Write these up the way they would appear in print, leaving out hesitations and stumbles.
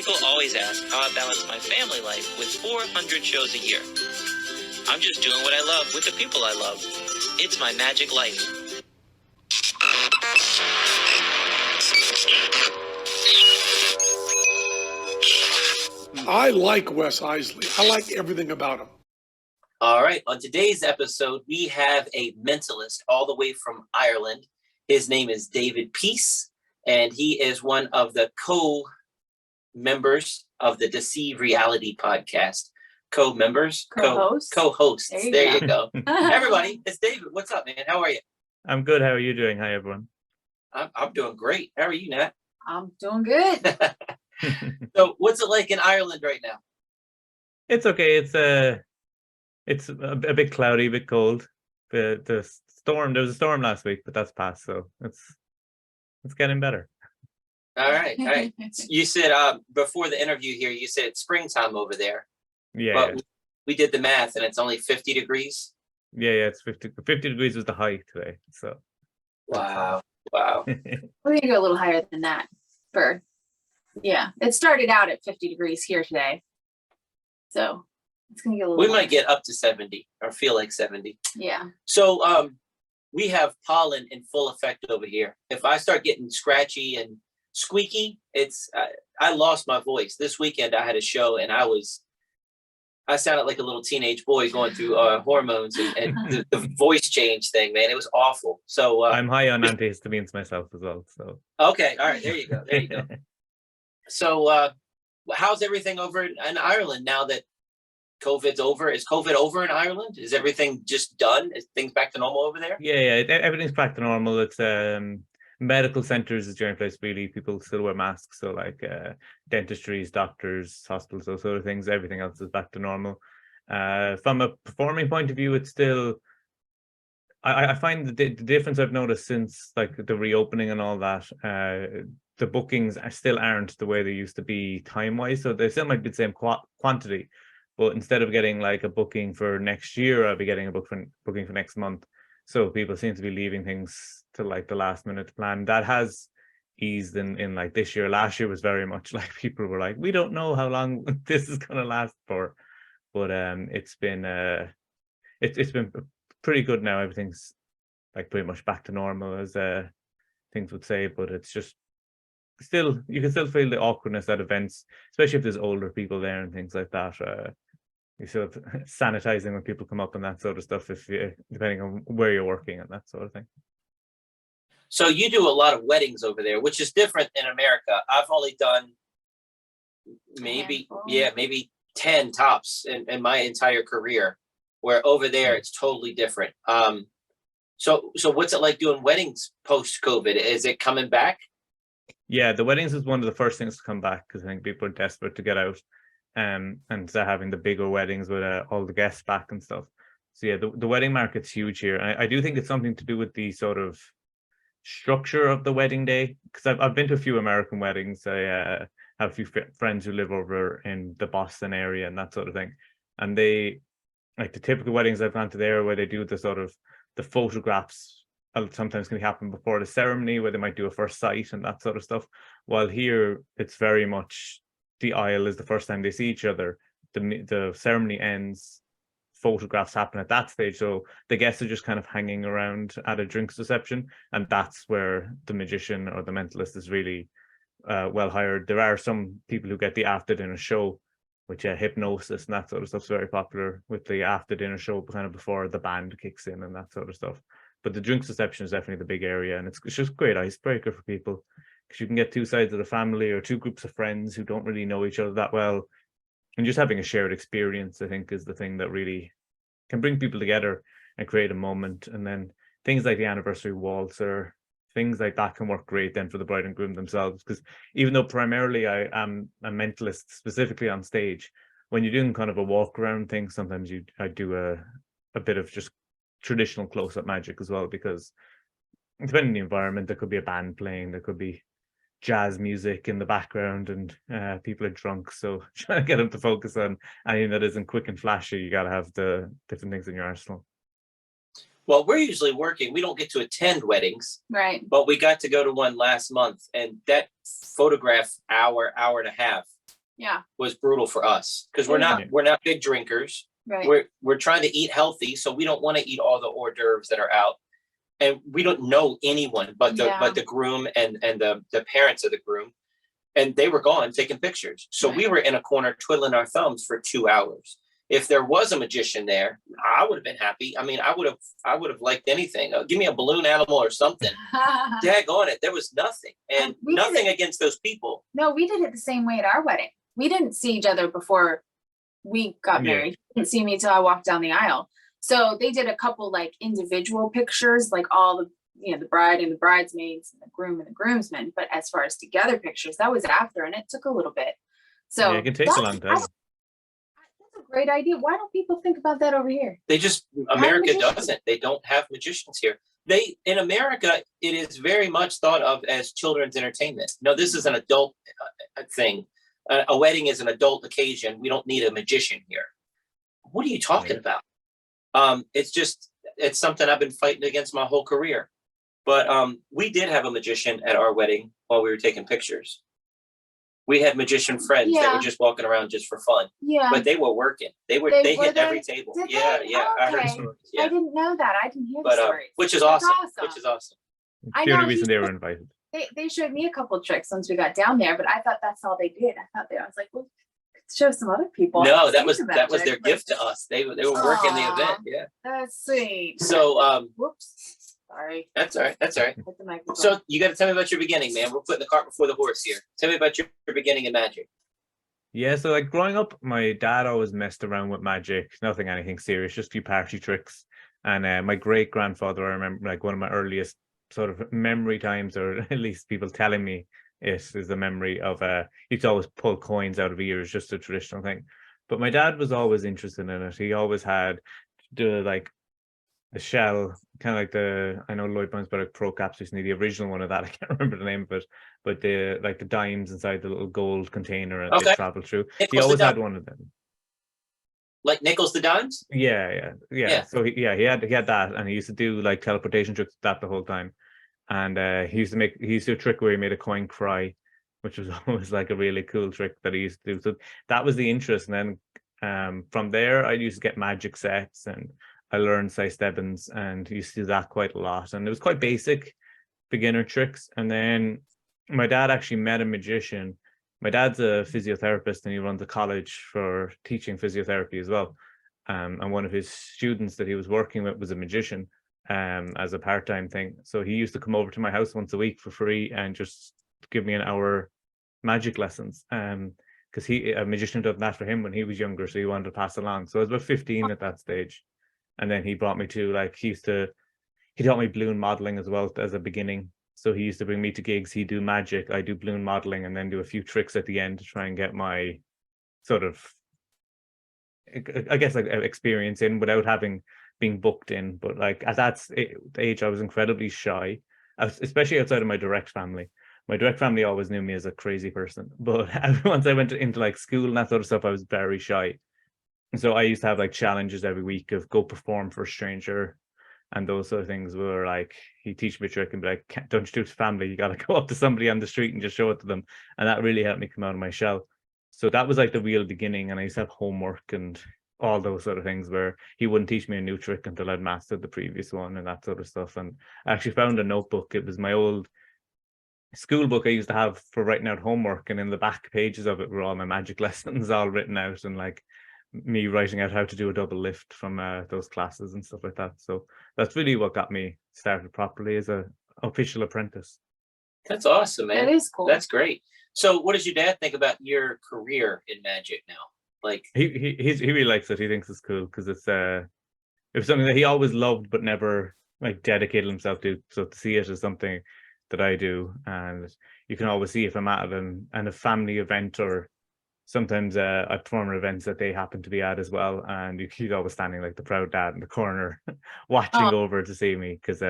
People always ask how I balance my family life with 400 shows a year. I'm just doing what I love with the people I love. It's my magic life. I like Wes Iseli. I like everything about him. All right. On today's episode, we have a mentalist all the way from Ireland. His name is David Peace, and he is one of the co-members of the Deceive Reality Podcast. Co-members? Co-hosts. Co-hosts. There you go. go. Everybody, it's David. What's up, man? How are you? I'm good. How are you doing? Hi, everyone. I'm doing great. How are you, Nat? I'm doing good. So what's it like in Ireland right now? It's okay. It's a bit cloudy, a bit cold. The storm. There was a storm last week, but that's passed, so it's getting better. All right. All right. You said before the interview here, you said it's springtime over there. Yeah. But we did the math, and it's only 50 degrees. Yeah. It's 50 degrees was the high today. So. Wow. We're gonna go a little higher than that. It started out at 50 degrees here today, so it's gonna get a little. We might get up to 70 or feel like 70. Yeah. So we have pollen in full effect over here. If I start getting scratchy and squeaky, it's I lost my voice. This weekend I had a show and I sounded like a little teenage boy going through hormones and the voice change thing, man. It was awful. So I'm high on antihistamines myself as well. So okay, all right, there you go. So how's everything over in Ireland now that COVID's over? Is COVID over in Ireland? Is everything just done? Is things back to normal over there? Yeah. Everything's back to normal. It's medical centers is the only place really people still wear masks. So like dentistries, doctors, hospitals, those sort of things. Everything else is back to normal. From a performing point of view, it's still. I find the difference I've noticed since like the reopening and all that. The bookings still aren't the way they used to be time-wise. So they still might be the same quantity, but instead of getting like a booking for next year, I'll be getting a booking for next month. So people seem to be leaving things to like the last minute to plan. That has eased in like this year. Last year was very much like people were like, we don't know how long this is going to last for. But it's been pretty good now. Everything's like pretty much back to normal as things would say, but it's just still, you can still feel the awkwardness at events, especially if there's older people there and things like that. You sort of sanitizing when people come up and that sort of stuff, depending on where you're working and that sort of thing. So you do a lot of weddings over there, which is different in America. I've only done maybe 10 tops in my entire career, where over there it's totally different. So what's it like doing weddings post-COVID? Is it coming back? Yeah, the weddings is one of the first things to come back because I think people are desperate to get out and start having the bigger weddings with all the guests back and stuff. So yeah, the wedding market's huge here. I do think it's something to do with the sort of structure of the wedding day, because I've been to a few American weddings. I have a few friends who live over in the Boston area and that sort of thing. And they, like the typical weddings I've gone to there where they do the sort of the photographs sometimes can happen before the ceremony, where they might do a first sight and that sort of stuff. While here, it's very much the aisle is the first time they see each other. The ceremony ends, photographs happen at that stage. So the guests are just kind of hanging around at a drinks reception. And that's where the magician or the mentalist is really well hired. There are some people who get the after dinner show, which hypnosis and that sort of stuff is very popular with the after dinner show kind of before the band kicks in and that sort of stuff. But the drinks reception is definitely the big area, and it's just a great icebreaker for people because you can get two sides of the family or two groups of friends who don't really know each other that well, and just having a shared experience, I think, is the thing that really can bring people together and create a moment. And then things like the anniversary waltz or things like that can work great then for the bride and groom themselves, because even though primarily I am a mentalist specifically on stage, when you're doing kind of a walk around thing, sometimes I do a bit of just traditional close-up magic as well, because depending on the environment, there could be a band playing, there could be jazz music in the background, and people are drunk, so trying to get them to focus on anything that isn't quick and flashy, you got to have the different things in your arsenal. Well, we're usually working. We don't get to attend weddings, Right. but we got to go to one last month, and that photograph hour and a half Yeah. was brutal for us because we're not big drinkers. Right. We're trying to eat healthy, so we don't want to eat all the hors d'oeuvres that are out, and we don't know anyone but the groom and the parents of the groom, and they were gone taking pictures. So we were in a corner twiddling our thumbs for 2 hours. If there was a magician there, I would have been happy. I mean, I would have liked anything. Give me a balloon animal or something. Dag on it. There was nothing, and nothing against those people. No, we did it the same way at our wedding. We didn't see each other before we got married. He didn't see me till I walked down the aisle. So they did a couple like individual pictures, like all the the bride and the bridesmaids and the groom and the groomsmen. But as far as together pictures, that was after, and it took a little bit. So it can take a long time. That's a great idea. Why don't people think about that over here? America doesn't. They don't have magicians here. In America, it is very much thought of as children's entertainment. No, this is an adult thing. A wedding is an adult occasion. We don't need a magician here. What are you talking about? It's something I've been fighting against my whole career. But we did have a magician at our wedding while we were taking pictures. We had magician friends that were just walking around just for fun. Yeah. But they were working. They hit every table. Did yeah. They? Yeah. Okay. I heard stories. Yeah. I didn't know that. I didn't hear the stories. Which is awesome. Which is awesome. The only reason they were invited. They showed me a couple of tricks once we got down there, but I thought that's all they did. I was like, well, show some other people. No, that was their gift to us. They were working the event. Yeah. That's sweet. So whoops. Sorry. That's all right. So you got to tell me about your beginning, man. We're putting the cart before the horse here. Tell me about your beginning in magic. Yeah, so like growing up, my dad always messed around with magic. Anything serious, just a few party tricks. And my great grandfather, I remember, like one of my earliest sort of memory times, or at least people telling me it is the memory of he used to always pull coins out of ears, just a traditional thing. But my dad was always interested in it. He always had the shell, kind of like I know Lloyd Brown's better Pro Caps recently, the original one of that, I can't remember the name of it, but the dimes inside the little gold container and they travel through. He always had one of them. Like nickels the dimes? Yeah. So he had that, and he used to do like teleportation tricks with that the whole time. And he used to do a trick where he made a coin cry, which was always like a really cool trick that he used to do. So that was the interest. And then from there, I used to get magic sets, and I learned size Stebbins, and used to do that quite a lot. And it was quite basic beginner tricks. And then my dad actually met a magician. My dad's a physiotherapist, and he runs a college for teaching physiotherapy as well. And one of his students that he was working with was a magician as a part-time thing. So he used to come over to my house once a week for free and just give me an hour magic lessons. Because a magician did that for him when he was younger, so he wanted to pass along. So I was about 15 at that stage. And then he brought me to he taught me balloon modeling as well as a beginning. So he used to bring me to gigs. He'd do magic, I do balloon modeling, and then do a few tricks at the end to try and get my sort of, I guess, experience in without being booked in. But at that age, I was incredibly shy, especially outside of my direct family. My direct family always knew me as a crazy person. But once I went into school and that sort of stuff, I was very shy. So I used to have challenges every week of go perform for a stranger, and those sort of things were he'd teach me a trick and be like, don't you do it to family, you got to go up to somebody on the street and just show it to them. And that really helped me come out of my shell. So that was the real beginning. And I used to have homework and all those sort of things where he wouldn't teach me a new trick until I'd mastered the previous one and that sort of stuff. And I actually found a notebook. It was my old school book I used to have for writing out homework, and in the back pages of it were all my magic lessons all written out, and me writing out how to do a double lift from those classes and stuff like that. So that's really what got me started properly as a official apprentice. That's awesome, man. That is cool. That's great. So what does your dad think about your career in magic now? He really likes it. He thinks it's cool because it was something that he always loved but never dedicated himself to. So to see it as something that I do, and you can always see if I'm at a family event, or sometimes I perform at events that they happen to be at as well, and he's always standing like the proud dad in the corner watching over to see me, because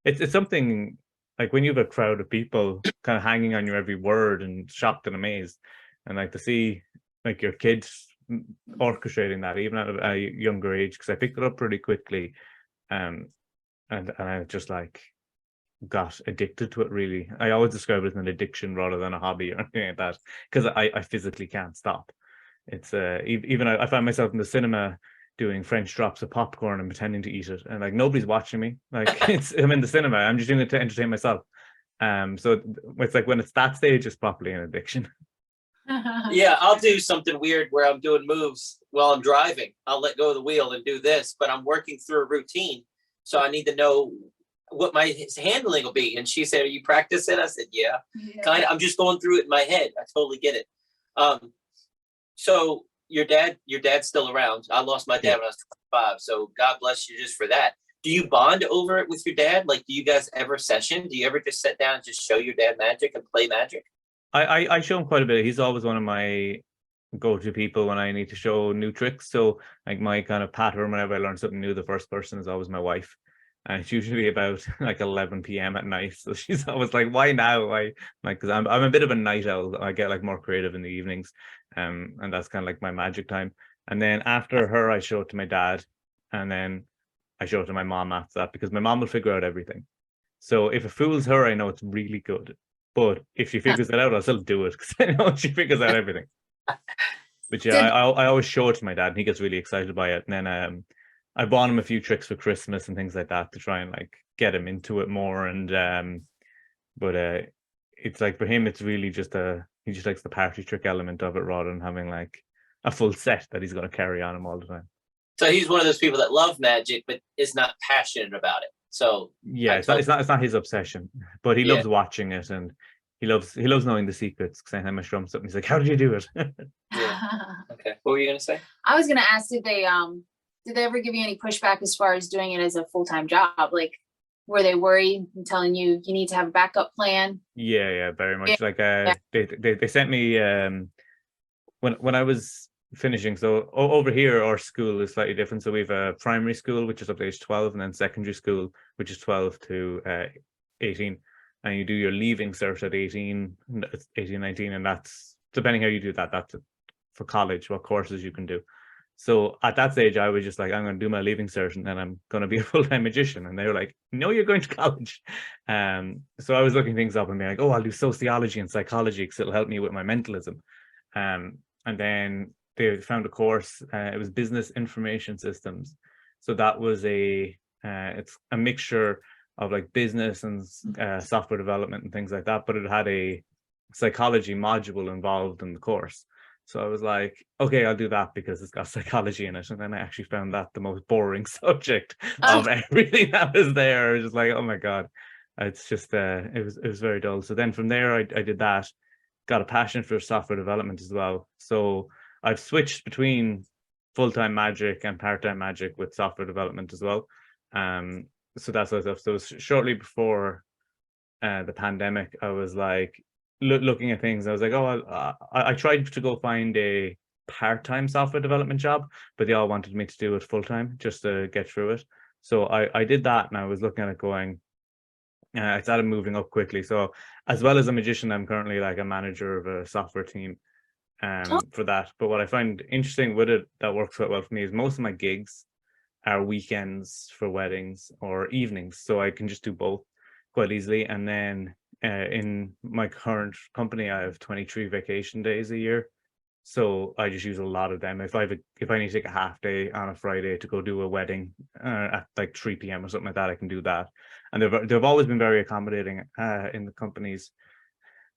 it's something when you have a crowd of people kind of hanging on your every word and shocked and amazed, and to see your kids orchestrating that even at a younger age, because I picked it up pretty quickly, and I just got addicted to it. Really, I always describe it as an addiction rather than a hobby or anything like that, because I physically can't stop. It's even I find myself in the cinema doing French drops of popcorn and pretending to eat it, and like nobody's watching me. Like I'm in the cinema, I'm just doing it to entertain myself. So it's like when it's that stage, it's properly an addiction. Yeah, I'll do something weird where I'm doing moves while I'm driving. I'll let go of the wheel and do this, but I'm working through a routine, so I need to know what my handling will be. And she said, "Are you practicing?" I said, "Yeah, kind of. I'm just going through it in my head. I totally get it." So your dad's still around. I lost my dad when I was 25, so God bless you just for that. Do you bond over it with your dad? Like, do you guys ever session? Do you ever just sit down and just show your dad magic and play magic? I show him quite a bit. He's always one of my go-to people when I need to show new tricks. So like my kind of pattern whenever I learn something new, the first person is always my wife. And it's usually about like 11 p.m. at night. So she's always like, why now? Why? Like, because I'm a bit of a night owl. I get like more creative in the evenings. And that's kind of like my magic time. And then after her, I show it to my dad. And then I show it to my mom after that, because my mom will figure out everything. So if it fools her, I know it's really good. But if she figures it out, I'll still do it, because I know she figures out everything. But yeah, I always show it to my dad, and he gets really excited by it. And then I bought him a few tricks for Christmas and things like that to try and like get him into it more. And but it's like for him, it's really just he just likes the party trick element of it rather than having like a full set that he's going to carry on him all the time. So he's one of those people that love magic but is not passionate about it. So yeah, it's not his obsession, but he loves watching it, and he loves knowing the secrets. Because anytime I show him something, he's like, "How did you do it?" Yeah. Okay. What were you gonna say? I was gonna ask, did they ever give you any pushback as far as doing it as a full-time job? Like, were they worried and telling you need to have a backup plan? Yeah, very much. Like they sent me when I was finishing. So over here, our school is slightly different. So we have a primary school, which is up to age 12, and then secondary school, which is 12 to 18. And you do your leaving cert at 18, 19, and that's, depending how you do that, that's for college, what courses you can do. So at that stage, I was just like, I'm going to do my leaving cert, and then I'm going to be a full-time magician. And they were like, no, you're going to college. So I was looking things up and being like, oh, I'll do sociology and psychology because it'll help me with my mentalism. And then they found a course. It was business information systems. So that was it's a mixture of like business and software development and things like that, but it had a psychology module involved in the course. So I was like, okay, I'll do that because it's got psychology in it. And then I actually found that the most boring subject of everything that was there. I was just like, oh my God, it's just, it was very dull. So then from there, I did that, got a passion for software development as well. So I've switched between full-time magic and part-time magic with software development as well. So that's what stuff. So it was shortly before the pandemic, I was like looking at things. I was like, oh, I tried to go find a part-time software development job, but they all wanted me to do it full-time just to get through it. So I did that, and I was looking at it going, I started moving up quickly. So as well as a magician, I'm currently like a manager of a software team for that. But what I find interesting with it that works quite well for me is most of my gigs are weekends for weddings or evenings, so I can just do both quite easily. And then in my current company, I have 23 vacation days a year, so I just use a lot of them. If I need to take a half day on a Friday to go do a wedding at like 3 p.m. or something like that, I can do that. And they've always been very accommodating in the companies,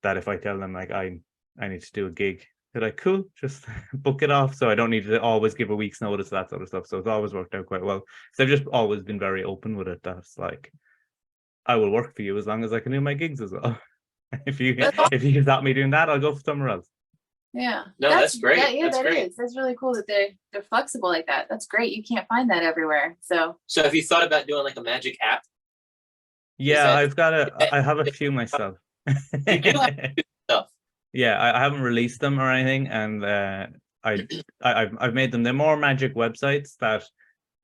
that if I tell them like I need to do a gig, they're like, cool, just book it off. So I don't need to always give a week's notice, that sort of stuff. So it's always worked out quite well. So I've just always been very open with it. That's like, I will work for you as long as I can do my gigs as well. if you can stop me doing that, I'll go somewhere else. Yeah. No, that's great. That's great. Is. That's really cool that they're flexible like that. That's great. You can't find that everywhere. So have you thought about doing like a magic app? Yeah, I have a few myself. You do have to do stuff. Yeah, I haven't released them or anything, and I've made them. They're more magic websites that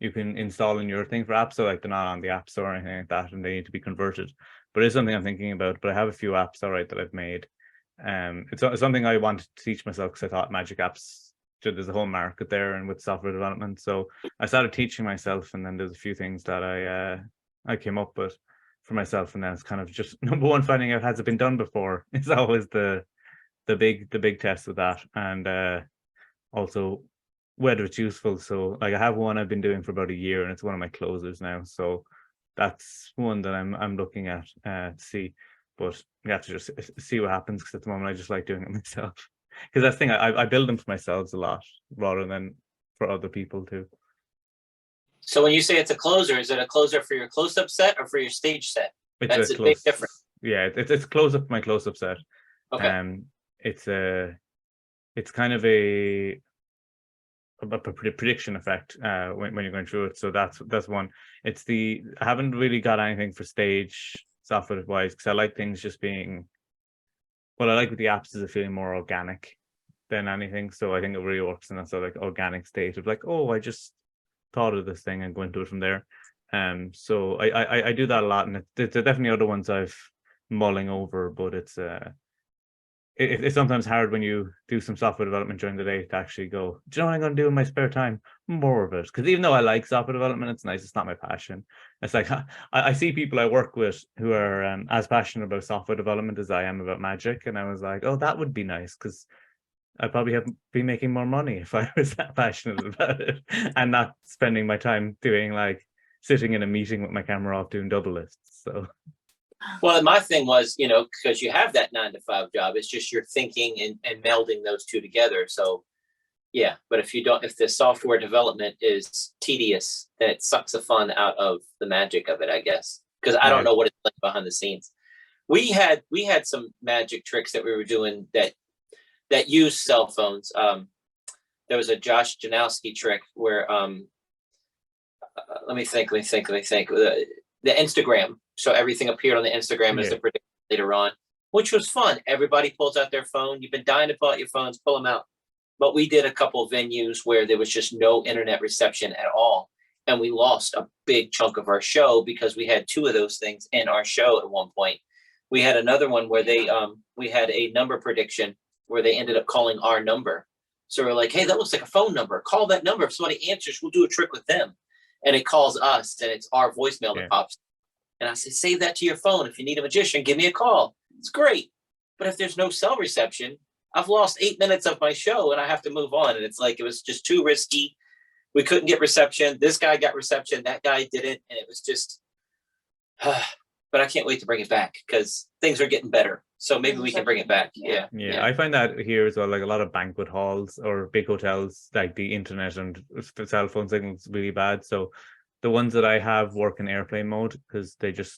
you can install in your thing for apps. So like they're not on the App Store or anything like that, and they need to be converted. But it's something I'm thinking about. But I have a few apps, all right, that I've made. It's something I wanted to teach myself because I thought magic apps, there's a whole market there, and with software development. So I started teaching myself, and then there's a few things that I came up with for myself, and then it's kind of just number one, finding out has it been done before. It's always the big test with that, and also whether it's useful. So like I have one I've been doing for about a year, and it's one of my closers now. So that's one that I'm looking at to see, but we have to just see what happens, because at the moment I just like doing it myself. Because that's the thing, I build them for myself a lot rather than for other people too. So when you say it's a closer, is it a closer for your close-up set or for your stage set? That's a big difference. Yeah, it's close up my close-up set. Okay. It's kind of a prediction effect when you're going through it. So that's one. I haven't really got anything for stage software wise, because I like things just being, what I like with the apps is it feeling more organic than anything. So I think it really works in that sort of like organic state of like, oh, I just thought of this thing and go into it from there. So I do that a lot, and there are definitely other ones I've mulling over, but it's sometimes hard when you do some software development during the day to actually go, do you know what I'm going to do in my spare time? More of it. Because even though I like software development, it's nice. It's not my passion. It's like I see people I work with who are as passionate about software development as I am about magic. And I was like, oh, that would be nice, because I'd probably be making more money if I was that passionate about it and not spending my time doing like sitting in a meeting with my camera off doing double lists. So. Well, my thing was, because you have that 9 to 5 job, it's just you're thinking and melding those two together. So, yeah. But if the software development is tedious, then it sucks the fun out of the magic of it, I guess. Because I don't know what it's like behind the scenes. We had some magic tricks that we were doing that use cell phones. There was a Josh Janowski trick where let me think. The Instagram. So everything appeared on the Instagram as the prediction later on, which was fun. Everybody pulls out their phone. You've been dying to pull out your phones, pull them out. But we did a couple of venues where there was just no internet reception at all. And we lost a big chunk of our show because we had 2 of those things in our show at one point. We had another one where we had a number prediction where they ended up calling our number. So we're like, hey, that looks like a phone number. Call that number. If somebody answers, we'll do a trick with them. And it calls us, and it's our voicemail that pops. And I said, save that to your phone. If you need a magician, give me a call. It's great. But if there's no cell reception, I've lost 8 minutes of my show and I have to move on. And it's like, it was just too risky. We couldn't get reception. This guy got reception. That guy didn't. And it was just, but I can't wait to bring it back because things are getting better. So maybe we can bring it back. Yeah. I find that here as well, like a lot of banquet halls or big hotels, like the internet and cell phone signals really bad. So the ones that I have work in airplane mode because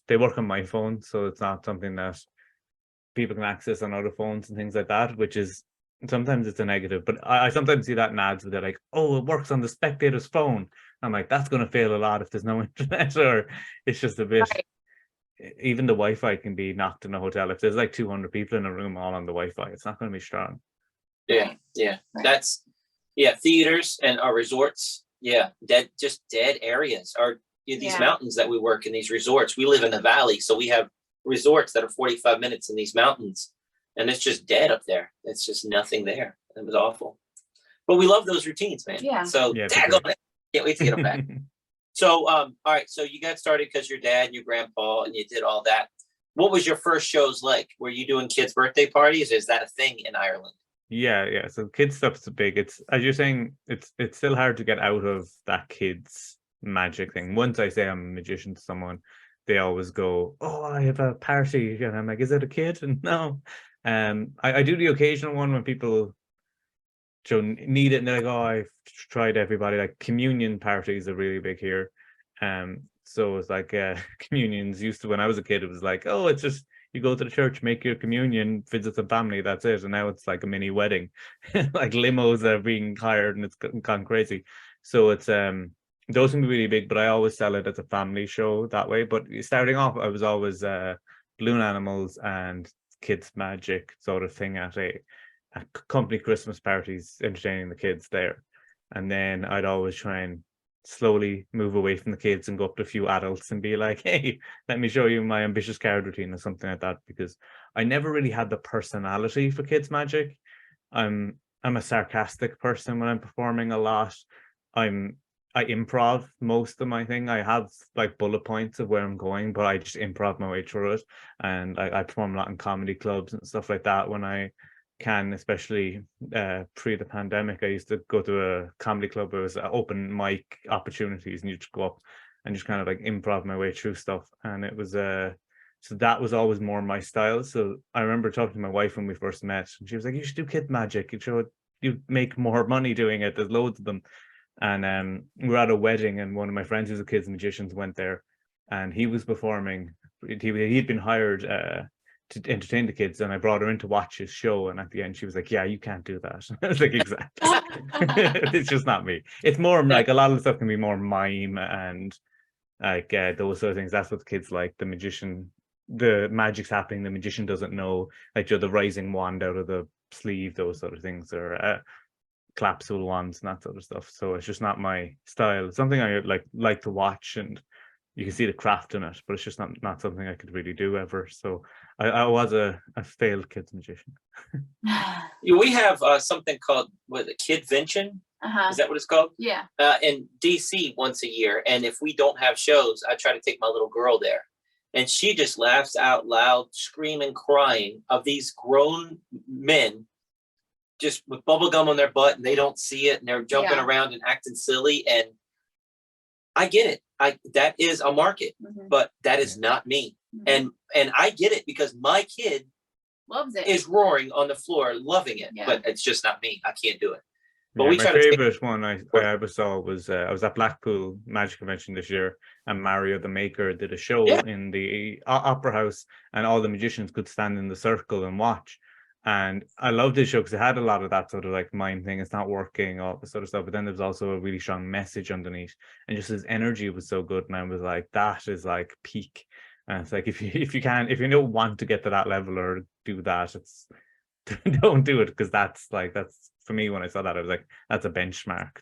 they work on my phone. So it's not something that people can access on other phones and things like that, which is sometimes it's a negative. But I sometimes see that in ads where they're like, oh, it works on the spectator's phone. I'm like, that's going to fail a lot if there's no internet, or it's just a bit. Right. Even the Wi-Fi can be knocked in a hotel. If there's like 200 people in a room all on the Wi-Fi, it's not going to be strong. Yeah. That's theaters and our resorts. Yeah, dead areas are these mountains that we work in, these resorts. We live in the valley, so we have resorts that are 45 minutes in these mountains, and it's just dead up there. It's just nothing there. It was awful. But we love those routines, man. Yeah. So tag on it. Can't wait to get them back. So, all right. So you got started because your dad and your grandpa, and you did all that. What was your first shows like? Were you doing kids' birthday parties? Is that a thing in Ireland? Yeah. So kids stuff's big. It's, as you're saying, it's still hard to get out of that kids magic thing. Once I say I'm a magician to someone, they always go, "Oh, I have a party," and I'm like, "Is it a kid?" And no, I do the occasional one when people need it, and they're like, "Oh, I've tried everybody." Like communion parties are really big here. So it's like communions used to, when I was a kid, it was like, "Oh, it's just." You go to the church, make your communion, visit some family, that's it. And now it's like a mini wedding. Like limos are being hired and it's gone crazy. So it's those can be really big, but I always sell it as a family show that way. But starting off, I was always balloon animals and kids magic sort of thing at company Christmas parties, entertaining the kids there. And then I'd always try and slowly move away from the kids and go up to a few adults and be like, hey, let me show you my ambitious card routine or something like that, because I never really had the personality for kids magic. I'm a sarcastic person when I'm performing a lot. I'm I improv most of my thing. I have like bullet points of where I'm going, but I just improv my way through it. And I perform a lot in comedy clubs and stuff like that when I can, especially pre the pandemic. I used to go to a comedy club where it was open mic opportunities, and you just go up and just kind of like improv my way through stuff. And it was so that was always more my style. So I remember talking to my wife when we first met, and she was like, "You should do kid magic. You make more money doing it. There's loads of them." And we were at a wedding, and one of my friends who's a kids magician went there, and he was performing. He'd been hired to entertain the kids, and I brought her in to watch his show. And at the end, she was like, "Yeah, you can't do that." I was like, "Exactly." It's just not me. It's more like a lot of the stuff can be more mime and like those sort of things. That's what the kids like. The magician, the magic's happening. The magician doesn't know, like the rising wand out of the sleeve. Those sort of things, or collapsible wands and that sort of stuff. So it's just not my style. It's something I like to watch, and you can see the craft in it, but it's just not something I could really do ever. So I was a failed kids magician. We have something called Kidvention. Is that what it's called? Yeah. In DC once a year, and if we don't have shows, I try to take my little girl there, and she just laughs out loud, screaming, crying of these grown men just with bubble gum on their butt, and they don't see it, and they're jumping around and acting silly. And I get it. That is a market, but that is not me. And I get it, because my kid loves it, is roaring on the floor, loving it, but it's just not me. I can't do it. But we my try favorite one I ever saw was I was at Blackpool Magic Convention this year, and Mario the Maker did a show in the opera house, and all the magicians could stand in the circle and watch. And I loved his show because it had a lot of that sort of like mime thing. It's not working, all this sort of stuff. But then there was also a really strong message underneath, and just his energy was so good. And I was like, that is like peak. And it's like, if you don't want to get to that level or do that, don't do it, because that's for me. When I saw that, I was like, that's a benchmark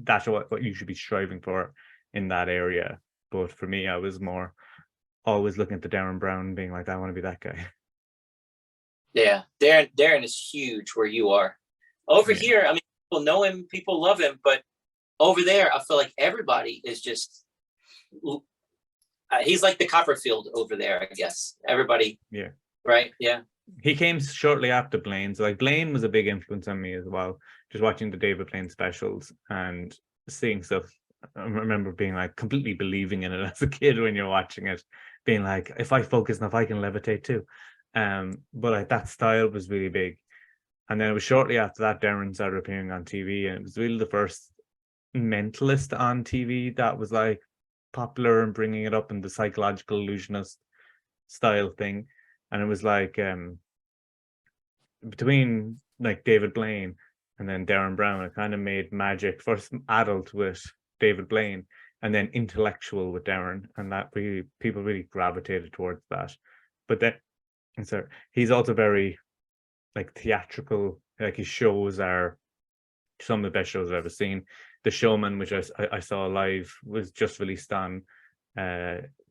that's what you should be striving for in that area. But for me, I was more always looking at the Darren Brown, being like, I want to be that guy. Yeah, Darren is huge where you are. Over here, I mean, people know him, people love him, but over there, I feel like everybody is just. He's like the Copperfield over there, I guess. Everybody. Yeah. Right. Yeah. He came shortly after Blaine. So like Blaine was a big influence on me as well. Just watching the David Blaine specials and seeing stuff. I remember being like completely believing in it as a kid when you're watching it, being like, if I focus enough, I can levitate too. But like that style was really big. And then it was shortly after that Darren started appearing on TV, and it was really the first mentalist on TV that was like popular and bringing it up in the psychological illusionist style thing. And it was like between like David Blaine and then Darren Brown, it kind of made magic first adult with David Blaine, and then intellectual with Darren, and that people really gravitated towards that. But then so he's also very like theatrical. Like his shows are some of the best shows I've ever seen. The Showman, which I saw live, was just released on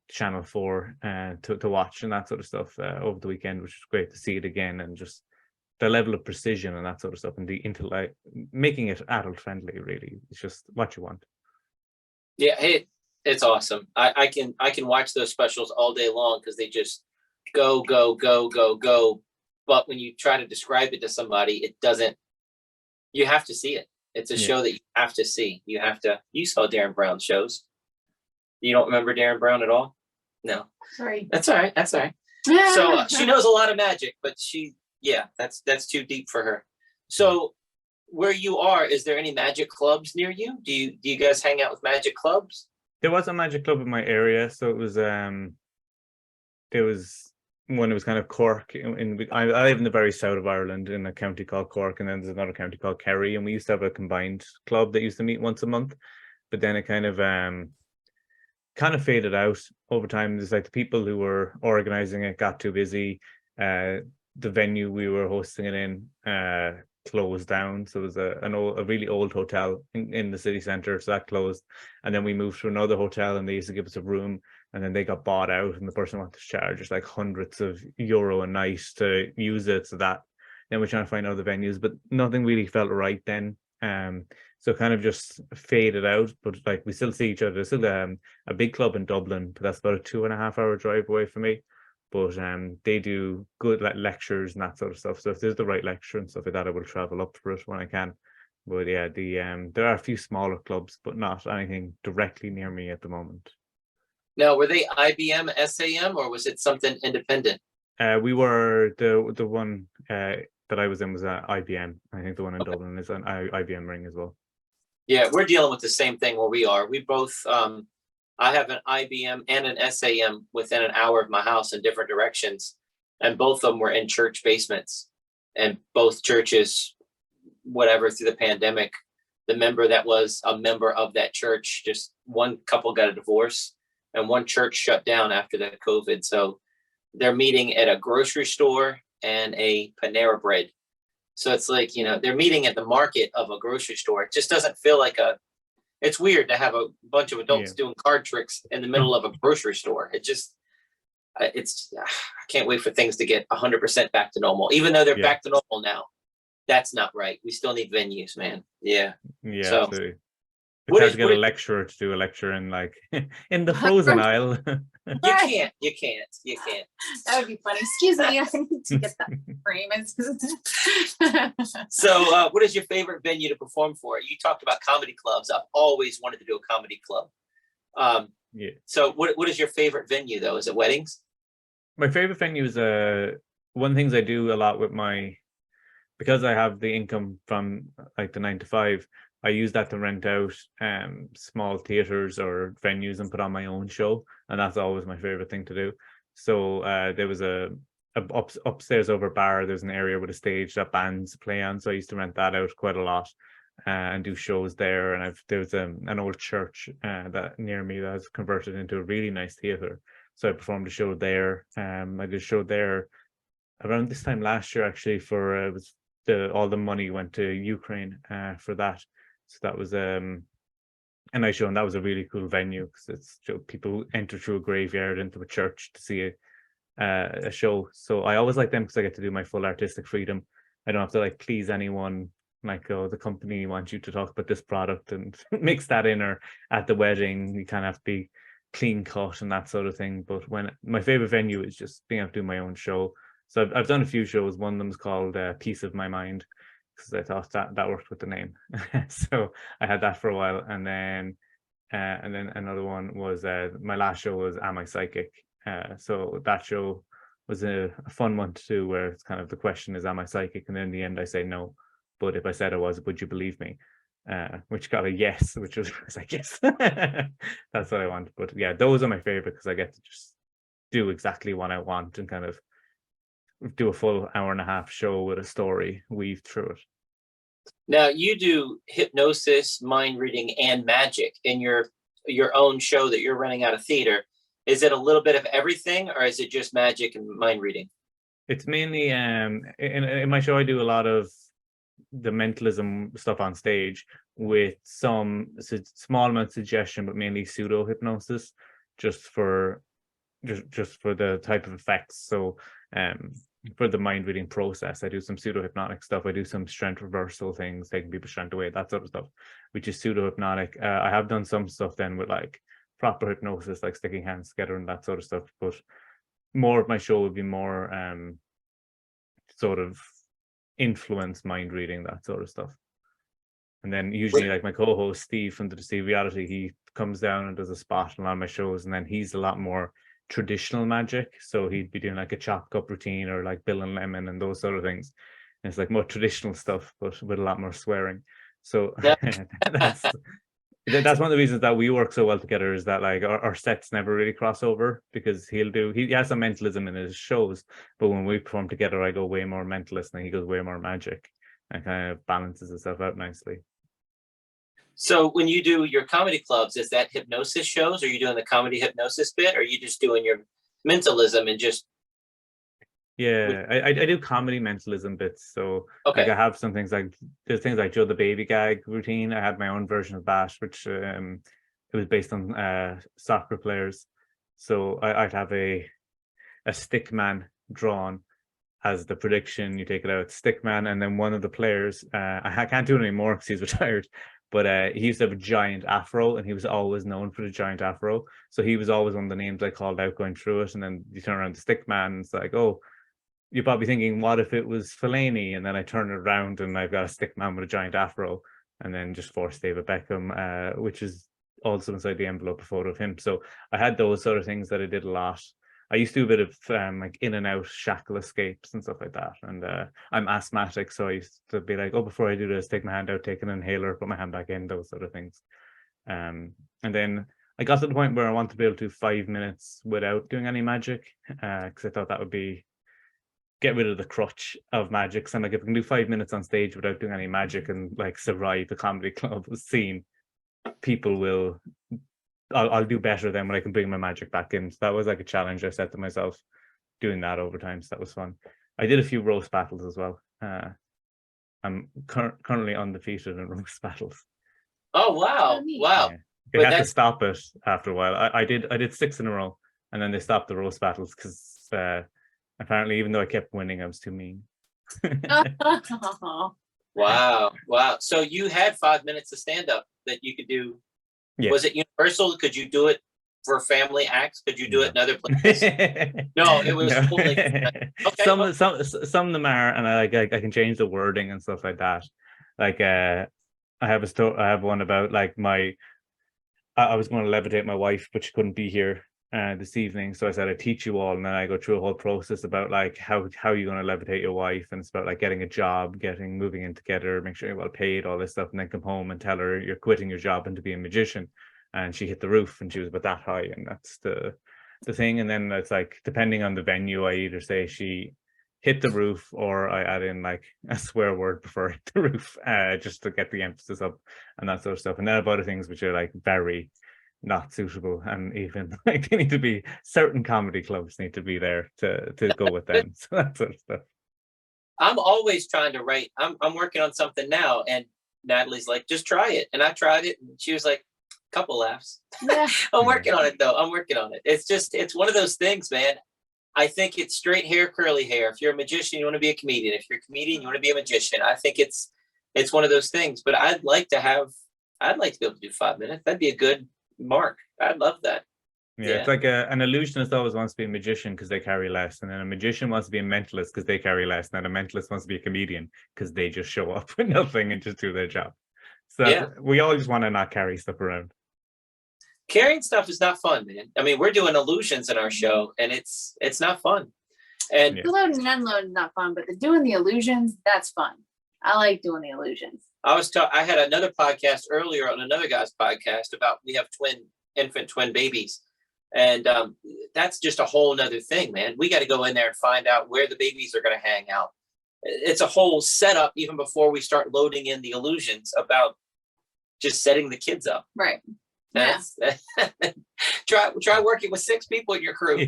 Channel 4 to watch and that sort of stuff over the weekend, which was great to see it again, and just the level of precision and that sort of stuff, and the intellect, making it adult friendly. Really, it's just what you want. Yeah, hey, it's awesome. I can watch those specials all day long, because they just go. But when you try to describe it to somebody, it doesn't. You have to see it. It's a show that you have to see. You saw Darren Brown shows. You don't remember Darren Brown at all? No. Sorry. That's all right. So she knows a lot of magic, but that's too deep for her. So where you are, is there any magic clubs near you? Do you guys hang out with magic clubs? There was a magic club in my area, so it was there was one. It was kind of Cork. I live in the very south of Ireland, in a county called Cork, and then there's another county called Kerry, and we used to have a combined club that used to meet once a month. But then it kind of faded out over time. There's like the people who were organizing it got too busy. The venue we were hosting it in closed down, so it was a really old hotel in the city center, so that closed. And then we moved to another hotel, and they used to give us a room, and then they got bought out, and the person wanted to charge us like hundreds of euro a night to use it. So that then we're trying to find other venues, but nothing really felt right then. So kind of just faded out, but like we still see each other. There's still a big club in Dublin, but that's about a 2.5 hour drive away from me. But they do good like lectures and that sort of stuff. So if there's the right lecture and stuff like that, I will travel up for it when I can. But yeah, there are a few smaller clubs, but not anything directly near me at the moment. Now, were they IBM, SAM, or was it something independent? We were the one that I was in was IBM. I think the one in Dublin is an IBM ring as well. Yeah, we're dealing with the same thing where we are. We both, I have an IBM and an SAM within an hour of my house in different directions. And both of them were in church basements. And both churches, whatever, through the pandemic, the member that was a member of that church, just one couple got a divorce and one church shut down after the COVID. So they're meeting at a grocery store and a Panera Bread. So it's like, you know, they're meeting at the market of a grocery store. It just doesn't feel like it's weird to have a bunch of adults doing card tricks in the middle of a grocery store. I can't wait for things to get 100% back to normal, even though they're back to normal now. That's not right. We still need venues, man. Yeah. Yeah. So, absolutely. It's hard to get a lecturer to do a lecture in like in the frozen aisle. You can't. That would be funny. Excuse me, I need to get that frame. So what is your favorite venue to perform for? You talked about comedy clubs. I've always wanted to do a comedy club. So what is your favorite venue though? Is it weddings? My favorite venue is one of the things I do a lot with because I have the income from like the 9 to 5, I use that to rent out small theaters or venues and put on my own show, and that's always my favorite thing to do. So there was upstairs over bar. There's an area with a stage that bands play on, so I used to rent that out quite a lot and do shows there. And there's an old church that near me that has converted into a really nice theater, so I performed a show there. I did a show there around this time last year actually. For it was all the money went to Ukraine for that. So that was a nice show, and that was a really cool venue because people enter through a graveyard into a church to see a show. So I always like them because I get to do my full artistic freedom. I don't have to like please anyone, like, oh, the company wants you to talk about this product and mix that in, or at the wedding you kind of have to be clean cut and that sort of thing. But when my favorite venue is just being able to do my own show. So I've done a few shows. One of them is called Peace of My Mind, because I thought that worked with the name. So I had that for a while, and then another one was my last show was Am I Psychic? So that show was a fun one to do, where it's kind of the question is, am I psychic? And then in the end I say no, but if I said I was, would you believe me? Which got a yes, which was like, yes. That's what I want. But yeah, those are my favorite because I get to just do exactly what I want and kind of do a full 1.5 hour show with a story, weave through it. Now you do hypnosis, mind reading, and magic in your own show that you're running out of theater. Is it a little bit of everything, or is it just magic and mind reading? It's mainly in my show I do a lot of the mentalism stuff on stage with some small amount of suggestion, but mainly pseudo hypnosis, just for the type of effects. So for the mind reading process, I do some pseudo hypnotic stuff. I do some strength reversal things, taking people's strength away, that sort of stuff, which is pseudo hypnotic. I have done some stuff then with like proper hypnosis, like sticking hands together and that sort of stuff. But more of my show would be more sort of influence mind reading, that sort of stuff. And then usually like my co-host Steve from the Deceive Reality, he comes down and does a spot in a lot of my shows, and then he's a lot more traditional magic, so he'd be doing like a chop cup routine or like Bill and Lemon and those sort of things, and it's like more traditional stuff but with a lot more swearing. So yeah. that's one of the reasons that we work so well together, is that like our sets never really cross over, because he has some mentalism in his shows, but when we perform together I go way more mentalist and he goes way more magic, and kind of balances itself out nicely. So when you do your comedy clubs, is that hypnosis shows? Are you doing the comedy hypnosis bit? Or are you just doing your mentalism and just? Yeah, I do comedy mentalism bits. So like I have some things like, there's things like Joe the Baby gag routine. I had my own version of that, which it was based on soccer players. So I'd have a stick man drawn, as the prediction. You take it out, Stickman, and then one of the players, I can't do it anymore because he's retired, but he used to have a giant afro, and he was always known for the giant afro. So he was always one of the names I called out going through it. And then you turn around to Stickman, and it's like, oh, you're probably thinking, what if it was Fellaini? And then I turn it around and I've got a Stickman with a giant afro, and then just force David Beckham, which is also inside the envelope a photo of him. So I had those sort of things that I did a lot. I used to do a bit of like in and out shackle escapes and stuff like that. And I'm asthmatic, so I used to be like, oh, before I do this, take my hand out, take an inhaler, put my hand back in, those sort of things. And then I got to the point where I wanted to be able to do 5 minutes without doing any magic, because I thought that would be get rid of the crutch of magic. So I'm like, if I can do 5 minutes on stage without doing any magic and like survive the comedy club scene, people will, I'll do better than when I can bring my magic back in. So that was like a challenge I set to myself, doing that over time. So that was fun. I did a few roast battles as well. I'm currently undefeated in roast battles. Oh wow, wow! Yeah. They had to stop it after a while. I did 6 in a row, and then they stopped the roast battles because apparently, even though I kept winning, I was too mean. Wow. So you had 5 minutes of stand up that you could do. Yeah. Was it universal? Could you do it for family acts? Could you do it in other places? No, it was totally okay. Some of them are, and I can change the wording and stuff like that. Like I have one about like I was going to levitate my wife, but she couldn't be here this evening, so I said I teach you all, and then I go through a whole process about like how you're going to levitate your wife, and it's about like getting a job, moving in together, make sure you're well paid, all this stuff, and then come home and tell her you're quitting your job and to be a magician. And she hit the roof, and she was about that high, and that's the thing. And then it's like, depending on the venue, I either say she hit the roof, or I add in like a swear word before hit the roof, just to get the emphasis up and that sort of stuff. And then about other things which are like very not suitable, and even like they need to be, certain comedy clubs need to be there to go with them. So that sort of stuff. I'm always trying to write. I'm working on something now, and Natalie's like, just try it. And I tried it, and she was like, couple laughs. Yeah. I'm working on it though. I'm working on it. It's one of those things, man. I think it's straight hair, curly hair. If you're a magician, you want to be a comedian. If you're a comedian, you want to be a magician. I think it's one of those things. But I'd like to be able to do 5 minutes. That'd be a good mark. I'd love that. Yeah. It's like an illusionist always wants to be a magician because they carry less, and then a magician wants to be a mentalist because they carry less, and then a mentalist wants to be a comedian because they just show up with nothing and just do their job. So we all just want to not carry stuff around. Carrying stuff is not fun, man. I mean, we're doing illusions in our show, and it's not fun. And loading and unloading is not fun, but doing the illusions, that's fun. I like doing the illusions. I had another podcast earlier on another guy's podcast about, we have infant twin babies, and that's just a whole nother thing, man. We got to go in there and find out where the babies are going to hang out. It's a whole setup even before we start loading in the illusions about just setting the kids up. Right. Yeah. Try working with 6 people in your crew,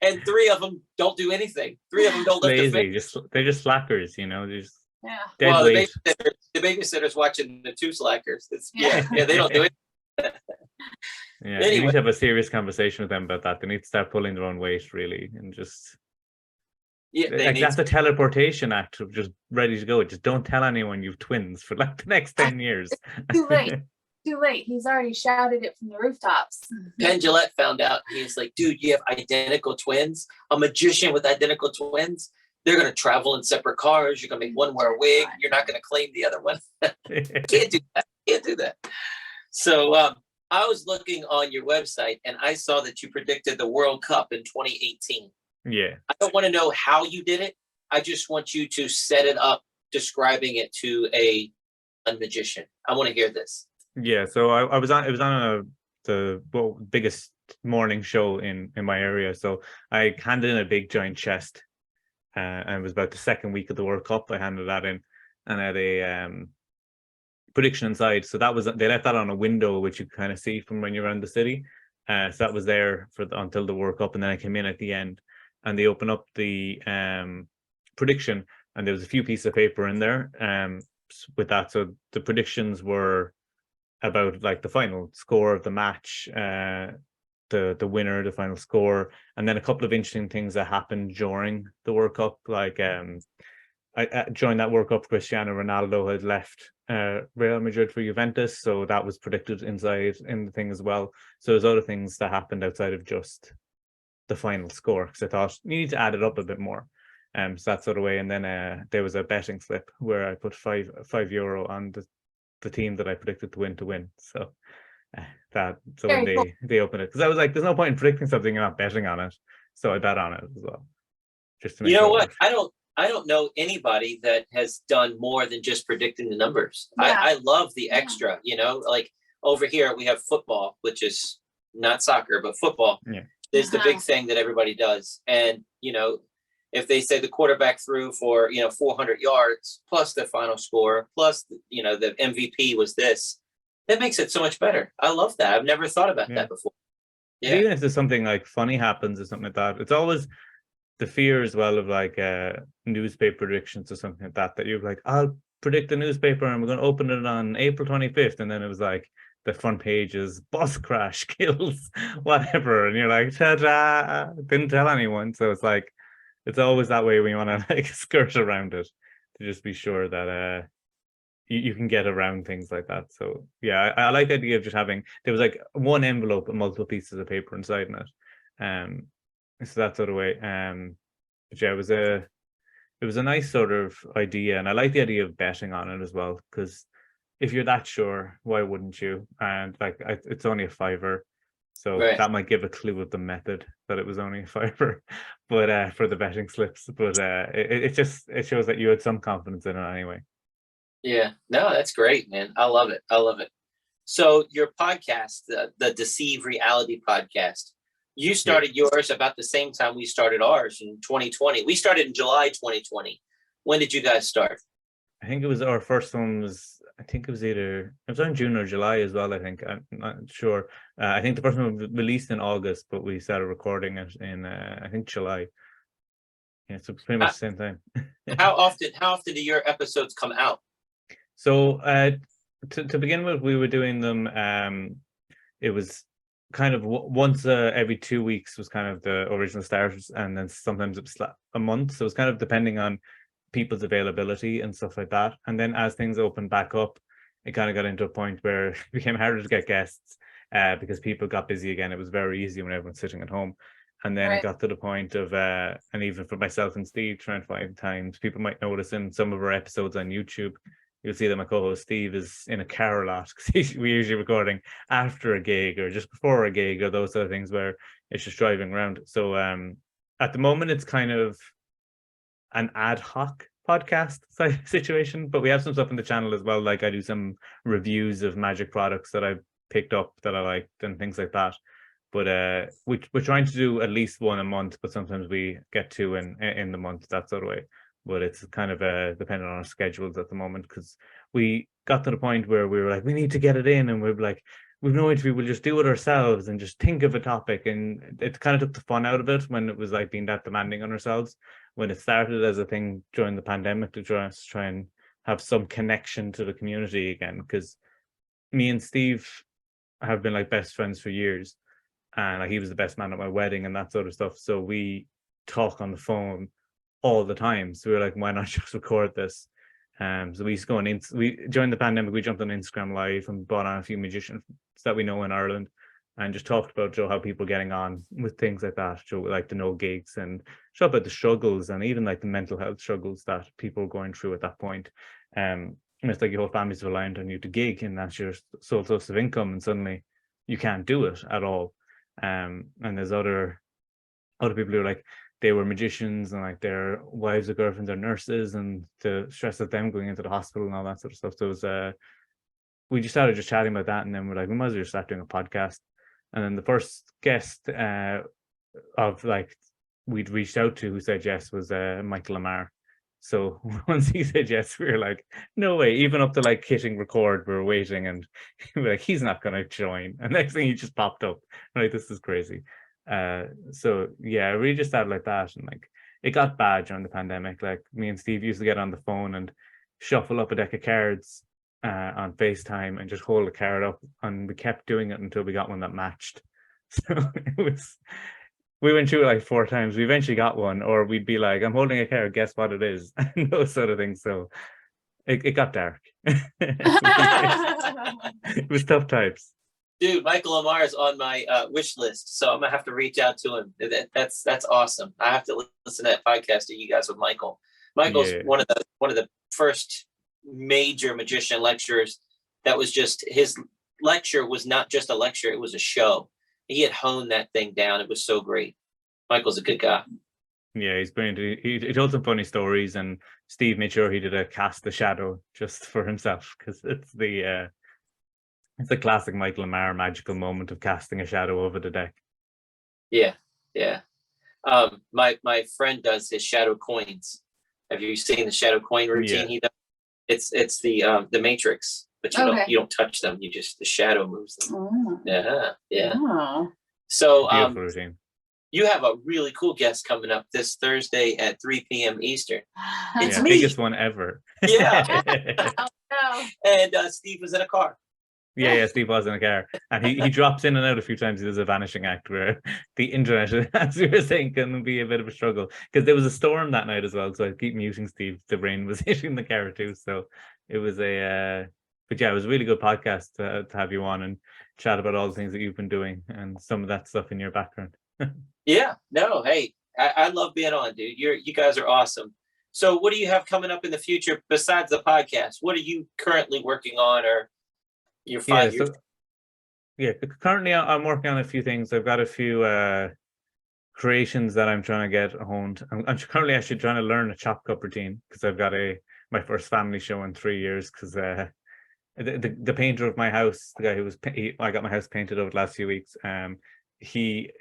and 3 of them don't do anything. 3 of them don't lift a finger. They're just slackers, you know. Well, the babysitter's watching the 2 slackers. They don't do it. Yeah, anyway. You need to have a serious conversation with them about that. They need to start pulling their own weight, really, and just that's the teleportation act of just ready to go. Just don't tell anyone you've twins for like the next 10 years. Too late. He's already shouted it from the rooftops. Penn Jillette found out. He's like, dude, you have identical twins? A magician with identical twins? They're going to travel in separate cars. You're going to make one wear a wig. You're not going to claim the other one. Can't do that. So I was looking on your website, and I saw that you predicted the World Cup in 2018. Yeah. I don't want to know how you did it. I just want you to set it up, describing it to a magician. I want to hear this. Yeah, so it was on the biggest morning show in my area. So I handed in a big giant chest, and it was about the second week of the World Cup. I handed that in, and I had a prediction inside. So they left that on a window, which you kind of see from when you're around the city. So that was there until the World Cup, and then I came in at the end, and they opened up the prediction, and there was a few pieces of paper in there with that. So the predictions were about like the final score of the match, the winner, the final score, and then a couple of interesting things that happened during the World Cup. Like during that World Cup, Cristiano Ronaldo had left Real Madrid for Juventus, so that was predicted inside in the thing as well. So there's other things that happened outside of just the final score, because I thought you need to add it up a bit more. So that sort of way. And then there was a betting slip where I put €5 on the team that I predicted to win. So when they opened it, because I was like, there's no point in predicting something and not betting on it. So I bet on it as well. Just to make what? I don't know anybody that has done more than just predicting the numbers. Yeah. I love the extra, like over here we have football, which is not soccer, but football. Yeah. Is the big thing that everybody does. And, if they say the quarterback threw for, 400 yards plus the final score, plus, the MVP was this, that makes it so much better. I love that. I've never thought about that before. Yeah. Even if there's something like funny happens or something like that, it's always the fear as well of like newspaper predictions or something like that you're like, I'll predict the newspaper and we're going to open it on April 25th. And then it was like, the front page is bus crash kills whatever, and you're like, ta-da, didn't tell anyone. So it's like, it's always that way when you want to like skirt around it, to just be sure that you can get around things like that. So yeah, I like the idea of just having, there was like one envelope and multiple pieces of paper inside in it. So that sort of way. But yeah, it was a nice sort of idea, and I like the idea of betting on it as well, because if you're that sure, why wouldn't you? And like, it's only a $5, so that might give a clue of the method that it was only a $5, but for the betting slips. But it shows that you had some confidence in it anyway. Yeah, no, that's great, man. I love it. So your podcast, the Deceive Reality Podcast, you started yours about the same time we started ours in 2020. We started in July 2020. When did you guys start? I think it was our first one it was on June or July as well, I think. I'm not sure. I think the first one was released in August, but we started recording it in, I think, July. Yeah, so pretty much the same time. How often do your episodes come out? So to begin with, we were doing them, it was kind of once every 2 weeks was kind of the original starters, and then sometimes it was a month. So it's kind of depending on people's availability and stuff like that. And then as things opened back up, it kind of got into a point where it became harder to get guests because people got busy again. It was very easy when everyone's sitting at home. And then it got to the point of, and even for myself and Steve trying to find times, people might notice in some of our episodes on YouTube, you'll see that my co-host Steve is in a car a lot, because we're usually recording after a gig or just before a gig or those sort of things where it's just driving around. So at the moment, it's kind of an ad hoc podcast situation, but we have some stuff in the channel as well. Like I do some reviews of magic products that I picked up that I liked and things like that. But we're trying to do at least one a month, but sometimes we get two in the month, that sort of way. But it's kind of dependent on our schedules at the moment, because we got to the point where we were like, we need to get it in, and we're like, we've no interview, we'll just do it ourselves and just think of a topic. And it kind of took the fun out of it when it was like being that demanding on ourselves. When it started as a thing during the pandemic to try and have some connection to the community again, because me and Steve have been like best friends for years, and like he was the best man at my wedding and that sort of stuff. So we talk on the phone all the time. So we were like, why not just record this? So we used to go on during the pandemic, we jumped on Instagram Live and brought on a few magicians that we know in Ireland, and just talked about how people are getting on with things like that, like the no gigs, and talk about the struggles and even like the mental health struggles that people are going through at that point. And it's like your whole family's reliant on you to gig, and that's your sole source of income, and suddenly you can't do it at all. And there's other people who are like, they were magicians and like their wives or girlfriends are nurses, and the stress of them going into the hospital and all that sort of stuff. So it was, we just started just chatting about that, and then we're like, we might as well just start doing a podcast. And then the first guest of like we'd reached out to who said yes was Michael Lamar. So once he said yes, we were like, no way. Even up to like hitting record, we were waiting, and we were like, he's not going to join. And next thing he just popped up. Like, this is crazy. So yeah, we just started like that, and like it got bad during the pandemic. Like me and Steve used to get on the phone and shuffle up a deck of cards on FaceTime and just hold a card up, and we kept doing it until we got one that matched. So we went through it like 4 times. We eventually got one, or we'd be like, I'm holding a card, guess what it is? And those sort of things. So it got dark. It was tough times. Dude, Michael Amar is on my wish list, so I'm gonna have to reach out to him. That's awesome. I have to listen to that podcast of you guys with Michael. Michael's one of the first major magician lecturers. That was just, his lecture was not just a lecture; it was a show. He had honed that thing down. It was so great. Michael's a good guy. Yeah, he's brilliant. He told some funny stories, and Steve made sure he did a cast the shadow just for himself, because it's the classic Michael Amar magical moment of casting a shadow over the deck. Yeah. My friend does his shadow coins. Have you seen the shadow coin routine? Yeah. He does. It's the matrix, but you don't touch them. You just, the shadow moves them. Oh. Yeah. Oh. So Beautiful routine. you have a really cool guest coming up this Thursday at 3 p.m. Eastern. It's Yeah, me. biggest one ever. Yeah. Oh, no. And Steve was in a car. Yeah, Steve was in a car, and he drops in and out a few times. He does a vanishing act where the internet, as we were saying, can be a bit of a struggle, because there was a storm that night as well. So I keep muting Steve. The rain was hitting the car too, so it was but yeah, it was a really good podcast to have you on and chat about all the things that you've been doing and some of that stuff in your background. Yeah, no, hey, I love being on, dude. You guys are awesome. So what do you have coming up in the future besides the podcast? What are you currently working on, or your 5 years? Currently I'm working on a few things. I've got a few creations that I'm trying to get honed. I'm currently actually trying to learn a chop cup routine, because I've got my first family show in 3 years, because the painter of my house, the guy who I got my house painted over the last few weeks, he